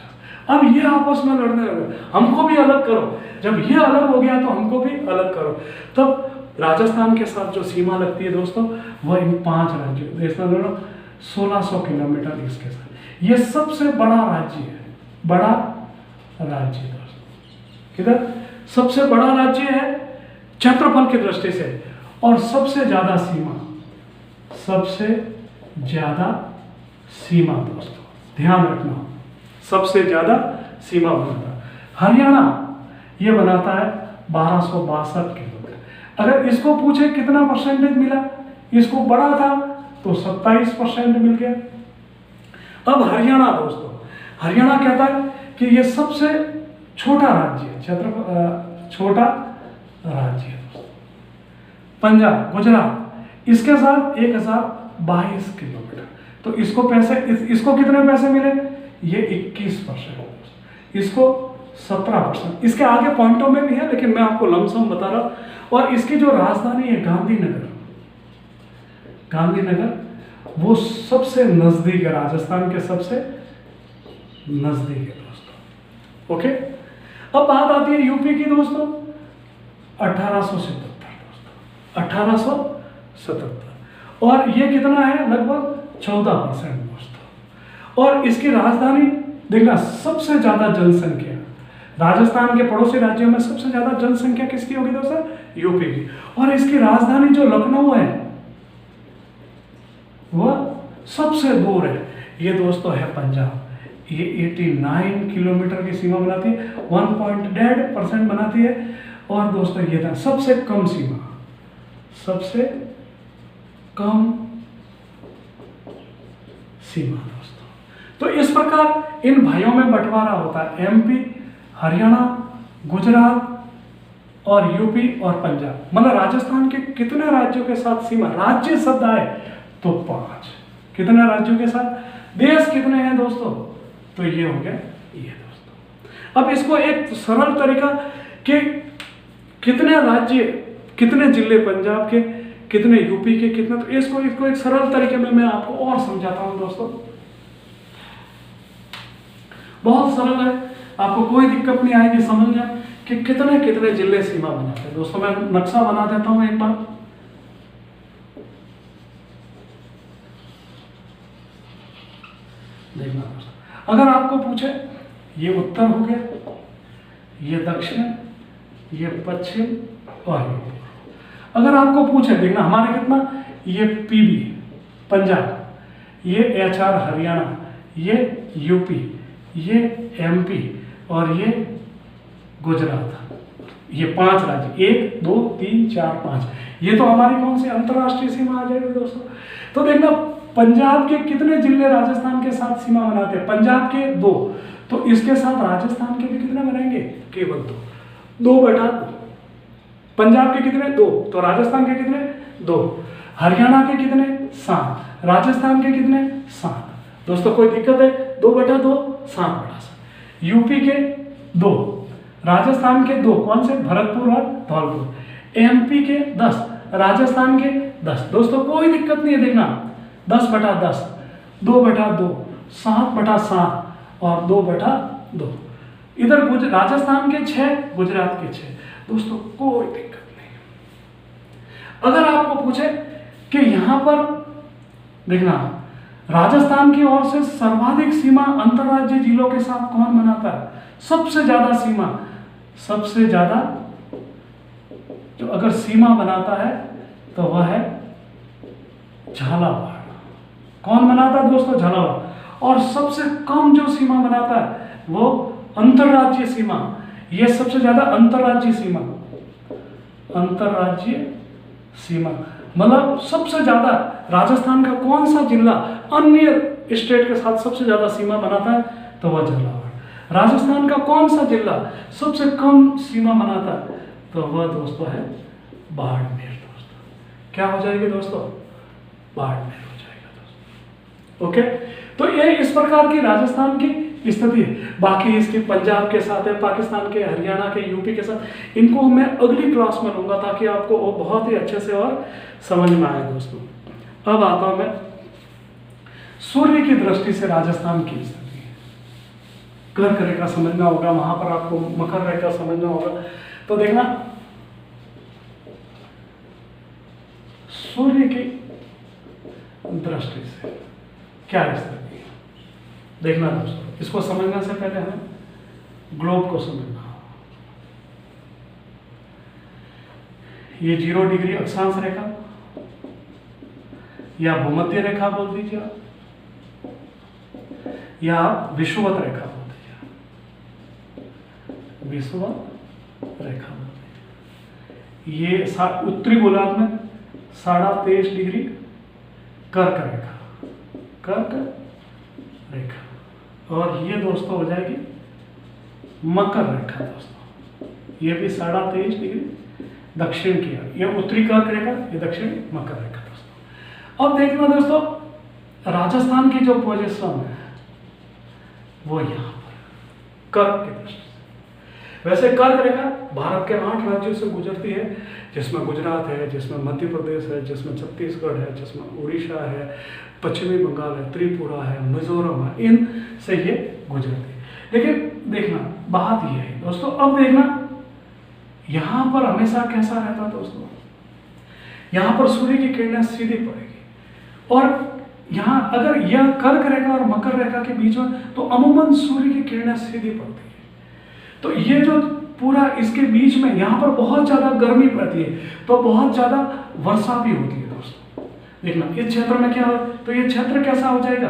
अब ये आपस में लड़ने लगे, हमको भी अलग करो। जब ये अलग हो गया तो हमको भी अलग करो। तब राजस्थान के साथ जो सीमा लगती है दोस्तों, वह इन 5 राज्यों 1600 किलोमीटर इसके साथ। ये सबसे बड़ा राज्य है, बड़ा राज्य दोस्तों। किधर सबसे बड़ा राज्य है क्षेत्रफल की दृष्टि से, और सबसे ज्यादा सीमा, सबसे ज्यादा सीमा दोस्तों, ध्यान रखना, सबसे ज्यादा सीमा बनाता है हरियाणा। ये बनाता है 1262 किलोमीटर। अगर इसको पूछे कितना परसेंटेज मिला, इसको बड़ा था तो 27% मिल गया। अब हरियाणा दोस्तों, हरियाणा कहता है कि ये सबसे छोटा राज्य है, छोटा राज्य है दोस्तों। पंजाब, गुजरात, इसके साथ 1022 किलोमीटर। तो इसको इसको कितने पैसे मिले? ये 21%, इसको 17%। इसके आगे पॉइंटों में भी है, लेकिन मैं आपको लमसम बता रहा हूं। और इसकी जो राजधानी है गांधीनगर, गांधीनगर वो सबसे नजदीक है, राजस्थान के सबसे नजदीक है दोस्तों। ओके, अब बात आती है यूपी की दोस्तों। 1877 दोस्तों, 1877, और ये कितना है? लगभग 14% दोस्तों। और इसकी राजधानी देखना, सबसे ज्यादा जनसंख्या राजस्थान के पड़ोसी राज्यों में सबसे ज्यादा जनसंख्या किसकी होगी दोस्तों? यूपी की। और इसकी राजधानी जो लखनऊ है वह सबसे दूर है, ये दोस्तों है पंजाब। ये 89 किलोमीटर की सीमा बनाती है, 1.1% बनाती है। और दोस्तों ये था सबसे कम सीमा, सबसे कम सीमा दोस्तों। तो इस प्रकार इन भाइयों में बंटवारा होता है, एमपी, हरियाणा, गुजरात और यूपी और पंजाब। मतलब राजस्थान के कितने राज्यों के साथ सीमा, राज्य शब्द आए तो 5। कितने राज्यों के साथ? देश कितने हैं दोस्तों? तो ये हो गया ये दोस्तों। अब इसको एक सरल तरीका कि कितने राज्य, कितने जिले पंजाब के, कितने यूपी के, कितने, तो इसको एक सरल तरीके में मैं आपको और समझाता हूं दोस्तों। बहुत सरल है, आपको कोई दिक्कत नहीं आएगी समझने कि कितने कितने जिले सीमा बनाते हैं दोस्तों। मैं नक्शा बना देता हूं एक बार। देखना दोस्तों, अगर आपको पूछे ये उत्तर हो गया, ये दक्षिण, ये पश्चिम और ये पूर्व। अगर आपको पूछे, देखना हमारे कितना, ये पीबी पंजाब, ये एचआर हरियाणा, ये यूपी, ये एमपी और ये गुजरात। ये 5 राज्य, 1 2 3 4 5। ये तो हमारी कौन सी अंतरराष्ट्रीय सीमा आ जाएगी दोस्तों। तो देखना पंजाब के कितने जिले राजस्थान के साथ सीमा बनाते हैं? पंजाब के 2, तो इसके साथ राजस्थान के भी कितने बनाएंगे? केवल 2/2। पंजाब के कितने? 2, तो राजस्थान के कितने? 2। हरियाणा के कितने? 7। राजस्थान के कितने? 7। दोस्तों कोई दिक्कत है? 2/2, 7/7। यूपी के 2, राजस्थान के 2, कौन से? भरतपुर और धौलपुर। एमपी के 10, राजस्थान के 10। दोस्तों कोई दिक्कत नहीं है, देखना 10/10, 2/2, 7/7 और 2/2। इधर राजस्थान के 6, गुजरात के 6। दोस्तों कोई दिक्कत नहीं। अगर आपको पूछे कि यहां पर देखना राजस्थान की ओर से सर्वाधिक सीमा अंतरराज्यीय जिलों के साथ कौन बनाता है? सबसे ज्यादा सीमा, सबसे ज्यादा जो अगर सीमा बनाता है तो वह है झालावाड़। कौन बनाता है दोस्तों? झालावाड़। और सबसे कम जो सीमा बनाता है वो अंतरराज्यीय सीमा। यह सबसे ज्यादा अंतरराज्यीय सीमा, अंतरराज्यीय सीमा मतलब सबसे ज्यादा राजस्थान का कौन सा जिला अन्य स्टेट के साथ सबसे ज्यादा सीमा बनाता है? तो वह झालावाड़। राजस्थान का कौन सा जिला सबसे कम सीमा बनाता है? तो वह दोस्तों है बाड़मेर दोस्तों। क्या हो जाएगी दोस्तों? बाड़मेर हो जाएगा दोस्तों। ओके, तो ये इस प्रकार की राजस्थान की स्थिति है। बाकी इसकी पंजाब के साथ है, पाकिस्तान के, हरियाणा के, यूपी के साथ, इनको मैं अगली क्लास में लूंगा ताकि आपको वो बहुत ही अच्छे से और समझ में आए दोस्तों। अब आता हूं मैं सूर्य की दृष्टि से राजस्थान की स्थिति। कर्क रेखा समझना होगा, वहां पर आपको मकर रेखा समझना होगा। तो देखना क्या स्थिति है। देखना दोस्तों, इसको समझने से पहले हमें ग्लोब को समझना। ये 0 डिग्री अक्षांश रेखा या भूमध्य रेखा बोल दीजिए आप, या आप विषुवत रेखा बोल दीजिए, विषुवत रेखा बोल दीजिए। ये उत्तरी गोलार्ध में 23.5 डिग्री कर्क रेखा, कर्क रेखा, और ये दोस्तों हो जाएगी मकर रेखा दोस्तों। ये भी 23.5 डिग्री दक्षिण की ओर, ये उत्तरी कर्क रेखा, ये दक्षिण मकर रेखा दोस्तों। अब देखना दोस्तों, राजस्थान की जो पोजीशन है वो यहाँ पर कर्क की दृष्टि से। वैसे कर्क रेखा भारत के 8 राज्यों से गुजरती है, जिसमें गुजरात है, जिसमें मध्य प्रदेश है, जिसमें छत्तीसगढ़ है, जिसमें उड़ीसा है, पश्चिमी बंगाल है, त्रिपुरा है, मिजोरम है, इन से ये गुजरती है। लेकिन देखना बात ये है दोस्तों, अब देखना यहां पर हमेशा कैसा रहता दोस्तों, यहां पर सूर्य की किरणें सीधी पड़ेगी, और यहां अगर यह कर्क रेखा और मकर रेखा के बीच में, तो अमूमन सूर्य की किरणें सीधी पड़ती है। तो ये जो पूरा इसके बीच में यहां पर बहुत ज्यादा गर्मी पड़ती है, तो बहुत ज्यादा वर्षा भी होती है दोस्तों। देखना इस क्षेत्र में क्या हो, तो ये क्षेत्र कैसा हो जाएगा,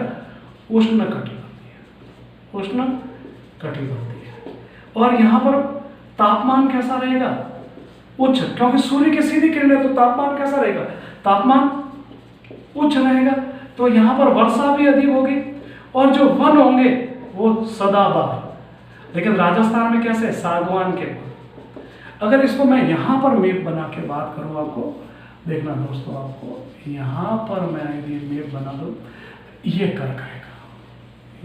उष्ण कटिबंधीय, उष्ण कटिबंधीय। और यहां पर तापमान कैसा रहेगा, उच्च, क्योंकि सूर्य की सीधी किरणें, तो तापमान कैसा रहेगा, तापमान उच्च रहेगा। तो यहां पर वर्षा भी अधिक होगी, और जो वन होंगे वो सदाबहार। लेकिन राजस्थान में कैसे, सागवान के वन। अगर इसको मैं यहां पर मैप बना के बात करूं आपको, देखना दोस्तों, आपको यहां पर मैं यदि मैप बना दूं, ये कर्क रेखा,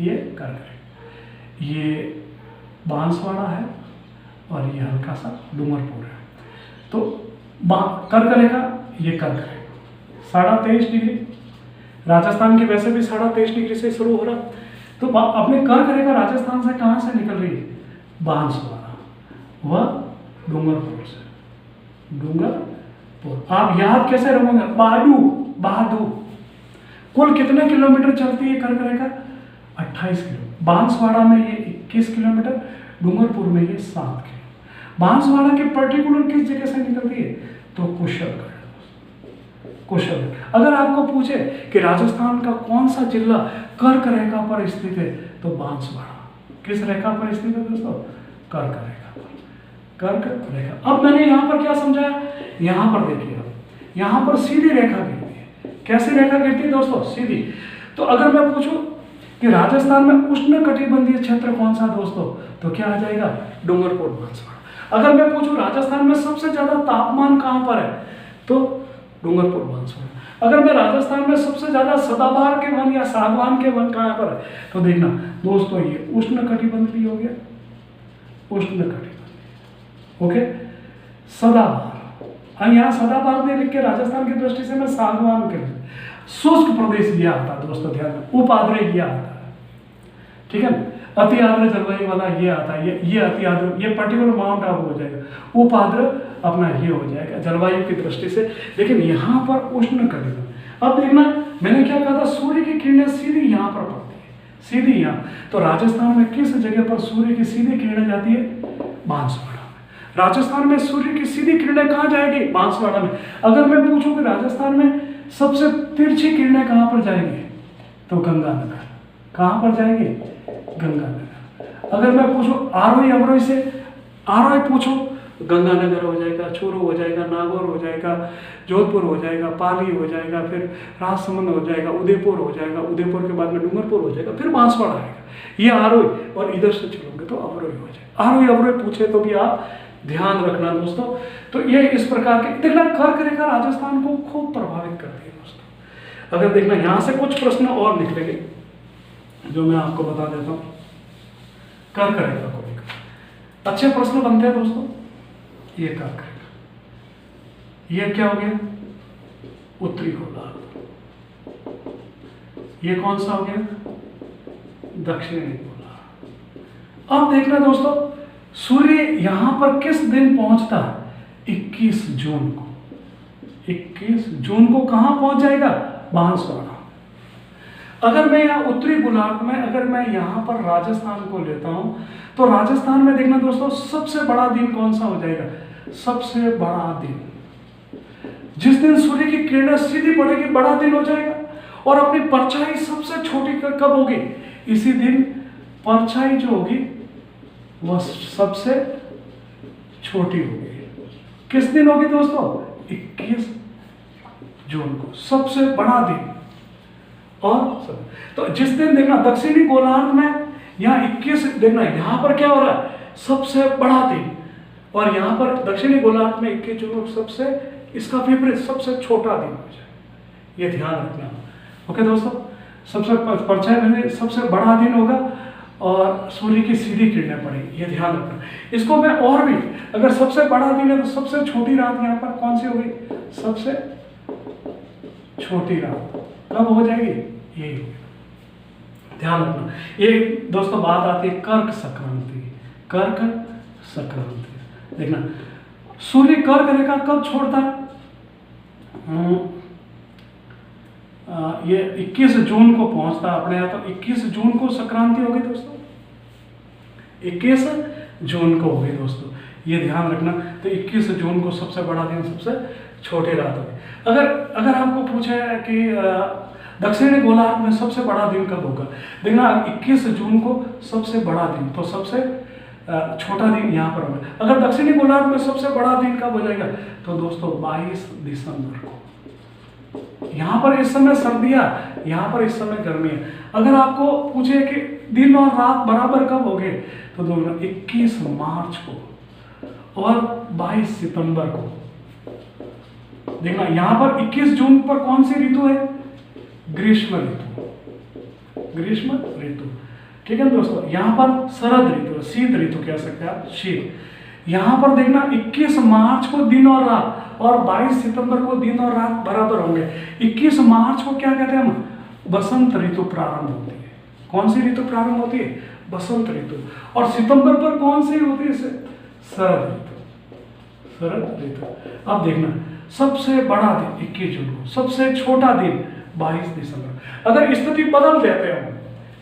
ये कर्क रेखा, ये बांसवाड़ा है, और ये हल्का सा डूंगरपुर है। तो कर्क रेखा, ये कर्क रेखा 23.5 डिग्री, राजस्थान की वैसे भी 23.5 डिग्री से शुरू हो रहा। तो अपने कर्क रेखा राजस्थान से कहां से निकल रही है, बांसवाड़ा व डूंगरपुर से, डूंगरपुर। आप याद कैसे रखोगे, बहादू। कुल कितने किलोमीटर चलती है कर्क रेखा, 28 किलोमीटर। बांसवाड़ा में ये 21 किलोमीटर, डूंगरपुर में ये 7 किलोमीटर। बांसवाड़ा के पर्टिकुलर किस जगह से निकलती है, तो कुशलगढ़। अगर आपको पूछे कि राजस्थान का कौन सा जिला कर्क रेखा पर स्थित है, तो बांसवाड़ा किस रेखा पर स्थित है दोस्तों, कर्क रेखा पर, कर्क रेखा। अब मैंने यहां पर क्या समझाया, यहां पर देखिए, अब यहां पर सीधी रेखा गिरती है। कैसी रेखा गिरती है दोस्तों, सीधी। तो अगर मैं पूछूं कि राजस्थान में उष्ण कटिबंधीय क्षेत्र कौन सा दोस्तों, तो क्या आ जाएगा, डूंगरपुर, बांसवाड़ा। अगर मैं पूछूं राजस्थान में सबसे ज्यादा तापमान कहां पर है, तो डूंगरपुर, बांसवाड़ा। अगर मैं राजस्थान में सबसे ज्यादा सदाबहार के वन या सागवान के वन कहां पर है, तो देखना दोस्तों, ये उष्ण कटिबंधीय हो गया, उष्ण कटिबंधीय, ओके। सदाबहार, यहाँ सदाबहार ने लिख के राजस्थान की दृष्टि से मैं सागवान के, शुष्क प्रदेश दिया आता है दोस्तों, ध्यान में उपाद्र दिया आता है, ठीक है। अति आर्द्र जलवायु वाला ये आता है, ये अति आर्द्र, ये पर्टिकुलर माउंट आबू हो जाएगा, उपाद्र अपना ये हो जाएगा जलवायु की दृष्टि से। लेकिन यहाँ पर उष्ण कटिबंधीय। अब देखना मैंने क्या कहा था, सूर्य की किरणें सीधी यहाँ पर पड़ती है, सीधी यहाँ। तो राजस्थान में किस जगह पर सूर्य की सीधी किरणें जाती है, बांसवाड़ा में। राजस्थान में सूर्य की सीधी किरणें कहाँ जाएगी, बांसवाड़ा में। अगर मैं पूछूं कि राजस्थान में सबसे तिरछी किरणें कहाँ पर जाएंगी, तो गंगानगर। कहाँ पर जाएंगे, गंगानगर। अगर मैं पूछूं आरोही अवरोही से, आरोही पूछो, गंगानगर हो जाएगा, चूरू हो जाएगा, नागौर हो जाएगा, जोधपुर हो जाएगा, पाली हो जाएगा, फिर राजसमंद हो जाएगा, उदयपुर हो जाएगा, उदयपुर के बाद में डूंगरपुर हो जाएगा, फिर बांसवाड़ा आएगा। ये आरोही, और इधर से चलोगे तो अवरोही हो जाएगा। आरोही अवरोही पूछे तो भी आप ध्यान रखना दोस्तों। तो ये इस प्रकार के, देखना कर्क रेखा राजस्थान को खूब प्रभावित करती है दोस्तों। अगर देखना यहाँ से कुछ प्रश्न और निकलेंगे जो मैं आपको बता देता हूँ कर्क रेखा को लेकर, अच्छे प्रश्न बनते हैं दोस्तों। ये कर्क रेखा, ये क्या हो गया, उत्तरी गोलार्ध। ये कौन सा हो गया, दक्षिणी गोलार्ध। अब देखना दोस्तों, सूर्य यहां पर किस दिन पहुंचता है, 21 जून को। 21 जून को कहां पहुंच जाएगा, बांसवाड़ा। अगर मैं यहाँ उत्तरी गोलार्ध में, अगर मैं यहाँ पर राजस्थान को लेता हूँ, तो राजस्थान में देखना दोस्तों सबसे बड़ा दिन कौन सा हो जाएगा? सबसे बड़ा दिन जिस दिन सूर्य की किरणें सीधी पड़ेगी, बड़ा दिन हो जाएगा। और अपनी परछाई सबसे छोटी कब होगी? इसी दिन परछाई जो होगी वह सबसे छोटी होगी। किस दिन होगी दोस्तों? 21 जून को, सबसे बड़ा दिन। और तो जिस दिन देखना दक्षिणी गोलार्ध में यहाँ 21 देखना, यहाँ पर क्या हो रहा है? सबसे बड़ा दिन। और यहाँ पर दक्षिणी गोलार्ध में 21 जून को सबसे, इसका विपरीत सबसे छोटा दिन हो जाए, ये ध्यान रखना। ओके दोस्तों, सबसे परछाई में सबसे बड़ा दिन होगा और सूर्य की सीधी किरणें पड़ेगी, ये ध्यान रखना। इसको मैं और भी, अगर सबसे बड़ा दिन है तो सबसे छोटी रात यहाँ पर कौन सी होगी? सबसे छोटी रात कब हो जाएगी? यही होगी, ध्यान रखना। ये दोस्तों बात आती है कर्क संक्रांति। कर्क संक्रांति देखना, सूर्य कर्क रेखा कब छोड़ता है? ये 21 जून को पहुंचता है अपने यहाँ, तो 21 जून को संक्रांति होगी दोस्तों, 21 जून को होगी दोस्तों, ये ध्यान रखना। तो 21 जून को सबसे बड़ा दिन, सबसे छोटी रात होगी। अगर आपको पूछे कि दक्षिणी गोलार्ध में सबसे बड़ा दिन कब होगा, देखना 21 जून को सबसे बड़ा दिन, तो सबसे छोटा दिन यहाँ पर होगा। अगर दक्षिणी गोलार्ध में सबसे बड़ा दिन कब हो जाएगा, तो दोस्तों 22 दिसंबर को। यहाँ पर इस समय सर्दियाँ, यहाँ पर इस समय गर्मी है। अगर आपको पूछे कि दिन और रात बराबर कब होंगे, तो दोनों 21 मार्च को और 22 सितंबर को। देखना यहाँ पर 21 जून पर कौन सी ऋतु है? ग्रीष्म ऋतु, ग्रीष्म ऋतु, ठीक है दोस्तों। यहाँ पर शरद ऋतु, शीत ऋतु कह सकते हैं आप, शीत। यहाँ पर देखना 21 मार्च को दिन और रात और 22 सितंबर को दिन और रात बराबर होंगे। 21 मार्च को क्या कहते हैं हम? बसंत ऋतु प्रारंभ होती है। कौन सी ऋतु प्रारंभ होती है? बसंत ऋतु। और सितंबर पर कौन सी होती है? शरद ऋतु, शरद ऋतु। अब देखना सबसे बड़ा दिन 21 जून को, सबसे छोटा दिन 22 दिसंबर। अगर स्थिति बदल देते हैं,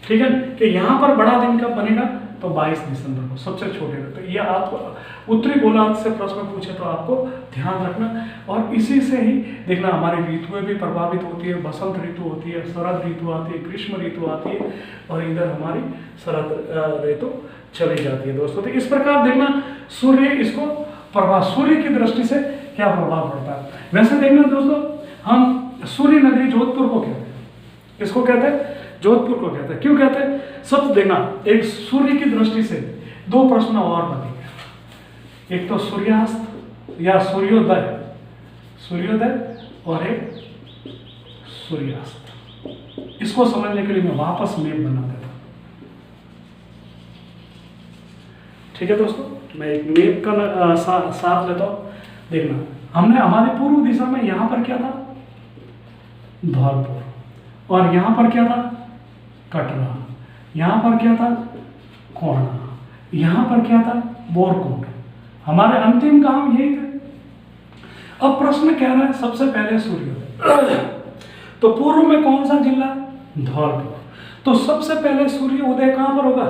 ठीक है, कि यहाँ पर बड़ा दिन कब बनेगा, तो 22 दिसंबर को सबसे छोटे रहते। ये आप उत्तरी गोलार्ध से प्रश्न पूछे तो आपको ध्यान रखना। और इसी से ही देखना हमारी ऋतुएं भी प्रभावित होती है। बसंत ऋतु होती है, शरद ऋतु आती है, ग्रीष्म ऋतु आती है, और इधर हमारी शरद ऋतु चली जाती है दोस्तों। तो इस प्रकार देखना सूर्य, इसको प्रभाव, सूर्य की दृष्टि से क्या प्रभाव पड़ता है। वैसे देखना दोस्तों, हम सूर्य नगरी जोधपुर को कहते हैं, इसको कहते हैं जोधपुर को कहते हैं। क्यों कहते हैं? सब देखना, एक सूर्य की दृष्टि से दो प्रश्न और बनेंगे। एक तो सूर्यास्त या सूर्योदय, सूर्योदय, और एक सूर्यास्त। इसको समझने के लिए मैं वापस मैप बना देता हूं, ठीक है दोस्तों। मैं एक मैप का साथ लेता हूं। देखना, हमने हमारे पूर्व दिशा में यहां पर क्या था? धौलपुर। और यहां पर क्या था? कटरा। यहां पर क्या था? कोहना। यहां पर क्या था? बोरकोट। हमारे अंतिम काम यही थे। अब प्रश्न कह रहा है सबसे पहले सूर्योदय। तो पूर्व में कौन सा जिला? धौलपुर। तो सबसे पहले सूर्योदय कहां पर होगा?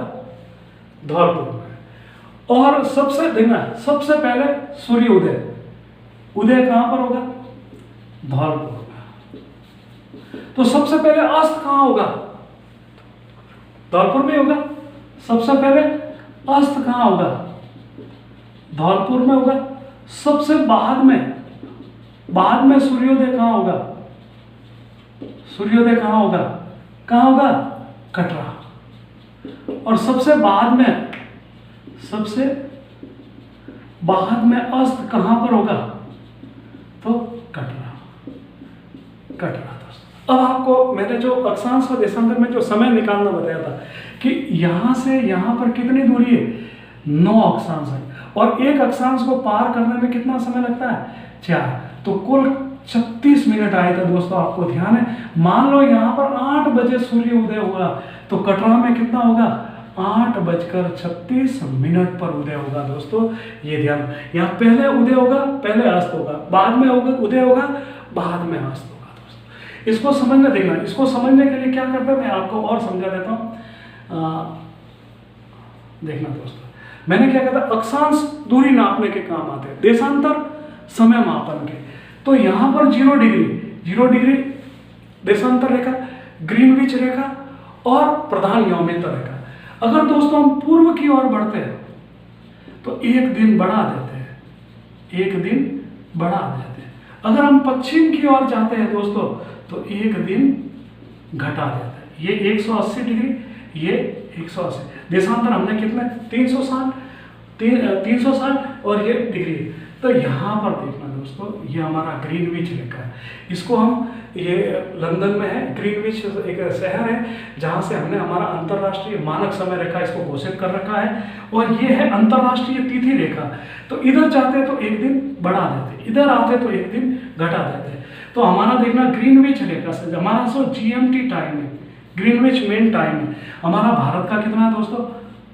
धौलपुर में। और सबसे देखना, सबसे पहले सूर्योदय, उदय कहां पर होगा? धौलपुर में। तो सबसे पहले अस्त कहां होगा? धौलपुर में होगा। सबसे पहले अस्त कहां होगा? धौलपुर में होगा। सबसे बाद में सूर्योदय कहां होगा? सूर्योदय कहां होगा? कहां होगा? कटरा। और सबसे बाद में अस्त कहां पर होगा? तो कटरा, कटरा दोस्तों। अब आपको मैंने जो अक्षांश और देशांतर में जो समय निकालना बताया था कि यहां से यहां पर कितनी दूरी है? 9 अक्षांश है। और एक अक्षांश को पार करने में कितना समय लगता है? 4। तो कुल 36 मिनट आए थे दोस्तों, आपको ध्यान है। मान लो यहाँ पर 8 बजे सूर्य उदय हुआ, तो कटरा में कितना होगा? 8:36 पर उदय होगा दोस्तों, ये ध्यान। यहाँ पहले उदय होगा, पहले अस्त होगा, बाद में होगा उदय होगा, बाद में अस्त होगा दोस्तों। इसको समझने देखना, इसको समझने के लिए क्या करते हैं मैं आपको और समझा देता हूँ। देखना दोस्तों, मैंने क्या कहता अक्षांश दूरी नापने के काम आते हैं, देशांतर समय मापन के। तो यहाँ पर 0 डिग्री देशांतर रेखा, ग्रीनविच रेखा और प्रधान यौमित्य रेखा। अगर दोस्तों हम पूर्व की ओर बढ़ते हैं तो एक दिन बढ़ा देते हैं, एक दिन बढ़ा देते हैं। अगर हम पश्चिम की ओर जाते हैं दोस्तों तो एक दिन घटा देते हैं। ये 180 डिग्री, ये 180। देशांतर हमने कितने 360 और ये डिग्री। तो यहाँ पर देखना दोस्तों, ये हमारा ग्रीनविच रेखा है। इसको हम, ये लंदन में है, ग्रीनविच एक शहर है जहाँ से हमने हमारा अंतर्राष्ट्रीय मानक समय रेखा इसको घोषित कर रखा है। और ये है अंतर्राष्ट्रीय तिथि रेखा। तो इधर जाते हैं तो एक दिन बढ़ा देते, इधर आते तो एक दिन घटा देते। तो हमारा देखना ग्रीनविच रेखा से हमारा GMT टाइम है, ग्रीनविच मेन टाइम है। हमारा भारत का कितना है दोस्तों,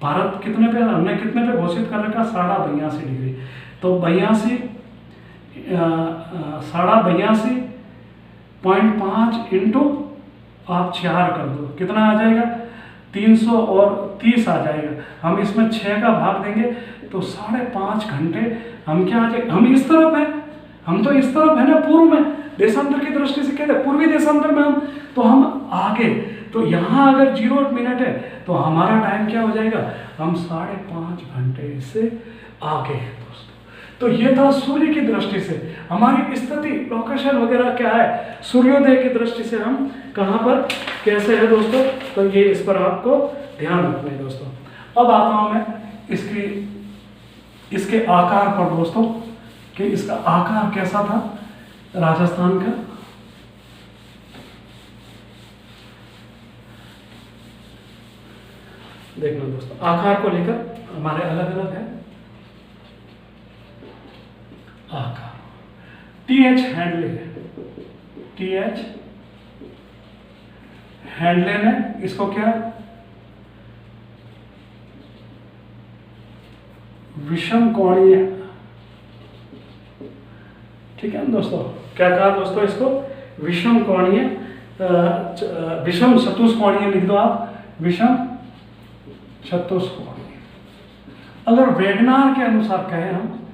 भारत कितने पे, हमने कितने पे घोषित कर रखा 82.5 डिग्री। तो 82.5 इंटू आप 4 कर दो, कितना आ जाएगा 330 आ जाएगा। हम इसमें 6 का भाग देंगे तो 5.5 घंटे हम क्या आ जाएगा, हम इस तरफ है, हम तो इस तरफ है ना पूर्व में, देशांतर की दृष्टि से कहते हैं पूर्वी देशांतर में हम, तो हम आगे। तो यहाँ अगर 0 मिनट है तो हमारा टाइम क्या हो जाएगा, हम 5.5 घंटे से आगे हैं दोस्तों। तो ये था सूर्य की दृष्टि से हमारी स्थिति, लोकेशन वगैरह क्या है, सूर्योदय की दृष्टि से हम कहाँ पर कैसे है दोस्तों। तो ये इस पर आपको ध्यान रखना है दोस्तों। अब आता हूँ मैं इसके आकार पर दोस्तों, कि इसका आकार कैसा था राजस्थान का। देखना दोस्तों, आकार को लेकर हमारे अलग अलग है आकार। TH हैंडले ने इसको क्या विषम कोणीय, ठीक है दोस्तों, क्या कहा दोस्तों इसको विषम कोणीय, विषम चतुष्कोणीय लिख दो आप, विषम चतुष्कोणीय। अगर वेगनार के अनुसार कहें हम,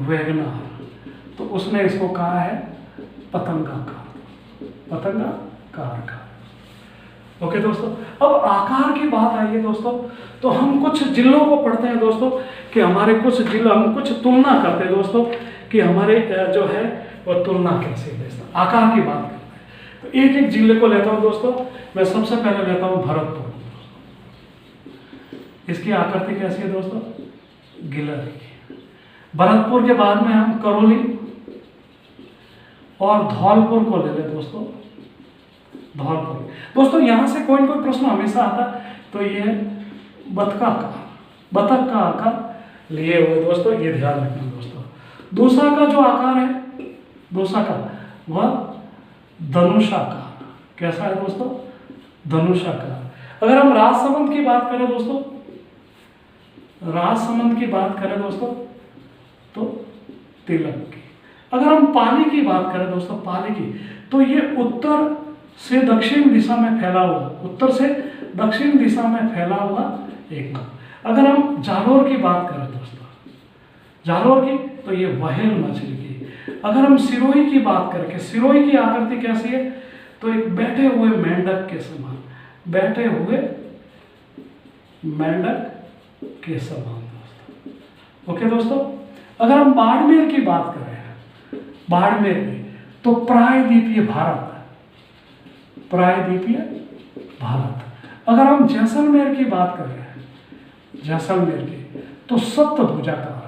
वेगनार, तो उसने इसको कहा है पतंगाकार। ओके दोस्तों, अब आकार की बात आई है दोस्तों, तो हम कुछ जिलों को पढ़ते हैं दोस्तों, कि हमारे कुछ जिला, हम कुछ तुलना करते हैं दोस्तों, कि हमारे जो है वो तुलना कैसे है, आकार की बात करते हैं। तो एक एक जिले को लेता हूँ दोस्तों। मैं सबसे पहले लेता हूँ भरतपुर। इसकी आकृति कैसी है दोस्तों, गिलहरी की। भरतपुर के बाद में हम करौली और धौलपुर को ले ले दोस्तों। धौलपुर दोस्तों, यहां से कोई कोई प्रश्न हमेशा आता, तो ये बतख का आकार लिए हुए दोस्तों, ये ध्यान रखना दोस्तों। दूसरा का जो आकार है, दूसरा का वह धनुषाकार। कैसा है दोस्तों, धनुषाकार। अगर हम राजसमंद की बात करें दोस्तों, तो तिलक की। अगर हम पाली की बात करें दोस्तों, पाली की, तो ये उत्तर से दक्षिण दिशा में फैला हुआ एक नाम। अगर हम जालोर की बात करें दोस्तों, जालोर की, तो ये व्हेल मछली की। अगर हम सिरोही की बात करके, सिरोही की आकृति कैसी है, तो एक बैठे हुए मेंढक के समान दोस्तों। ओके दोस्तों, अगर हम बाड़मेर की बात करें, बाड़मेर की, तो प्रायद्वीपीय भारत। अगर हम जैसलमेर की बात करें, जैसलमेर की, तो सप्तभुजाकार।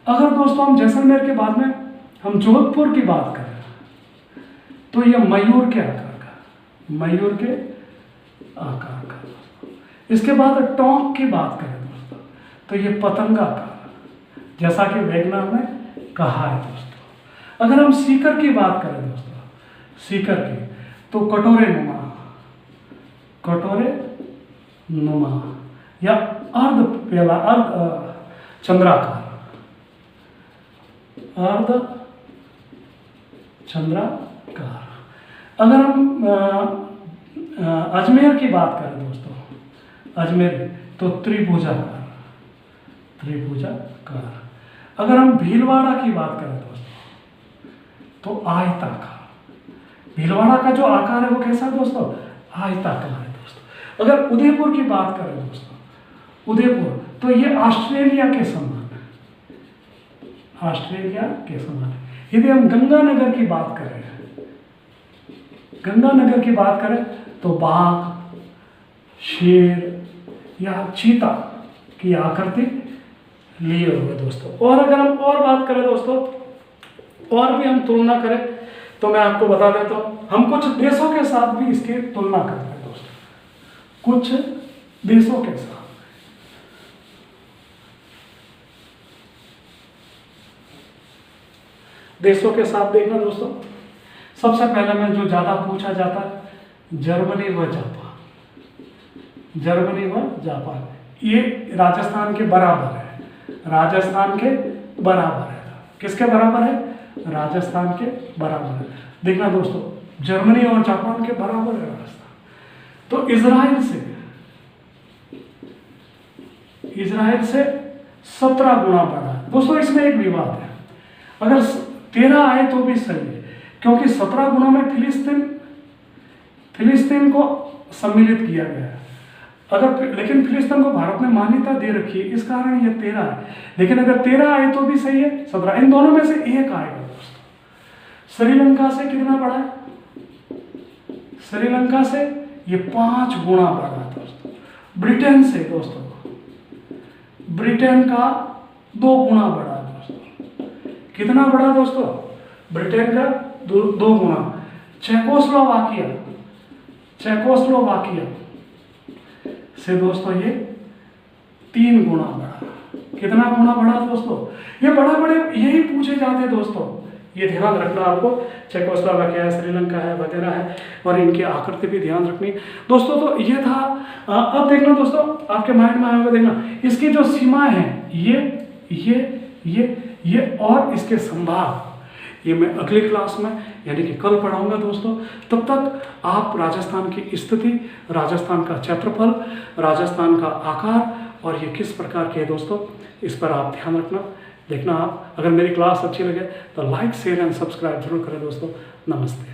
अगर दोस्तों हम जैसलमेर के बाद में हम जोधपुर की बात करें, तो ये मयूर के आकार का। इसके बाद टोंक की बात करें दोस्तों, तो ये पतंगाकार, जैसा कि वेगनार ने कहा है दोस्तों। अगर हम सीकर की बात करें दोस्तों, सीकर की, तो कटोरे नुमा या चंद्राकार, चंद्राकार। अगर हम अजमेर की बात करें दोस्तों, अजमेर तो त्रिभुजाकार, त्रिभुजाकार। अगर हम भीलवाड़ा की बात करें दोस्तों तो आयताकार। भीलवाड़ा का जो आकार है वो कैसा है दोस्तों? आयताकार है दोस्तों। अगर उदयपुर की बात करें दोस्तों, उदयपुर तो ये ऑस्ट्रेलिया के समान है, ऑस्ट्रेलिया के समान है। यदि हम गंगानगर की बात करें, गंगानगर की बात करें तो बाघ, शेर या चीता की आकृति लिए हुए दोस्तों। और अगर हम और बात करें दोस्तों, और भी हम तुलना करें तो मैं आपको बता देता हूं, हम कुछ देशों के साथ भी इसकी तुलना करते हैं दोस्तों, कुछ देशों के साथ। देशों के साथ देखना दोस्तों, सबसे पहले में जो ज्यादा पूछा जाता है जर्मनी व जापान। जर्मनी व जापान ये राजस्थान के बराबर है, राजस्थान के बराबर है। किसके बराबर है? राजस्थान के बराबर है। देखना दोस्तों, जर्मनी और जापान के बराबर है राजस्थान। तो इजराइल से 17 गुना बड़ा है दोस्तों। इसमें एक विवाद है, अगर 13 आए तो भी सही है, क्योंकि 17 गुना में फिलिस्तीन को सम्मिलित किया गया है। अगर लेकिन फिलिस्तीन को भारत ने मान्यता दे रखी है, इस कारण ये 13 है। लेकिन अगर 13 आए तो भी सही है, 17, इन दोनों में से एक आएगा दोस्तों। श्रीलंका से कितना बड़ा है? श्रीलंका से ये 5 गुना बड़ा है दोस्तों। ब्रिटेन से दोस्तों, ब्रिटेन का 2 गुना बड़ा है दोस्तों। कितना बड़ा दोस्तों? ब्रिटेन का 2 गुना। चेकोस्लोवाकिया से दोस्तों ये 3 गुना बड़ा। कितना गुना बड़ा दोस्तों? ये बड़े यही पूछे जाते हैं दोस्तों, ये ध्यान रखना आपको। चेकोस्लोवाकिया है, श्रीलंका है, वगैरह है, और इनकी आकृति भी ध्यान रखनी दोस्तों। तो ये था। अब देखना दोस्तों, आपके माइंड में आएगा, देखना इसकी जो सीमाएं हैं, ये और इसके संभाग, ये मैं अगली क्लास में यानी कि कल पढ़ाऊंगा दोस्तों। तब तक आप राजस्थान की स्थिति, राजस्थान का क्षेत्रफल, राजस्थान का आकार और ये किस प्रकार के है दोस्तों, इस पर आप ध्यान रखना। देखना आप, अगर मेरी क्लास अच्छी लगे तो लाइक, शेयर एंड सब्सक्राइब जरूर करें दोस्तों। नमस्ते।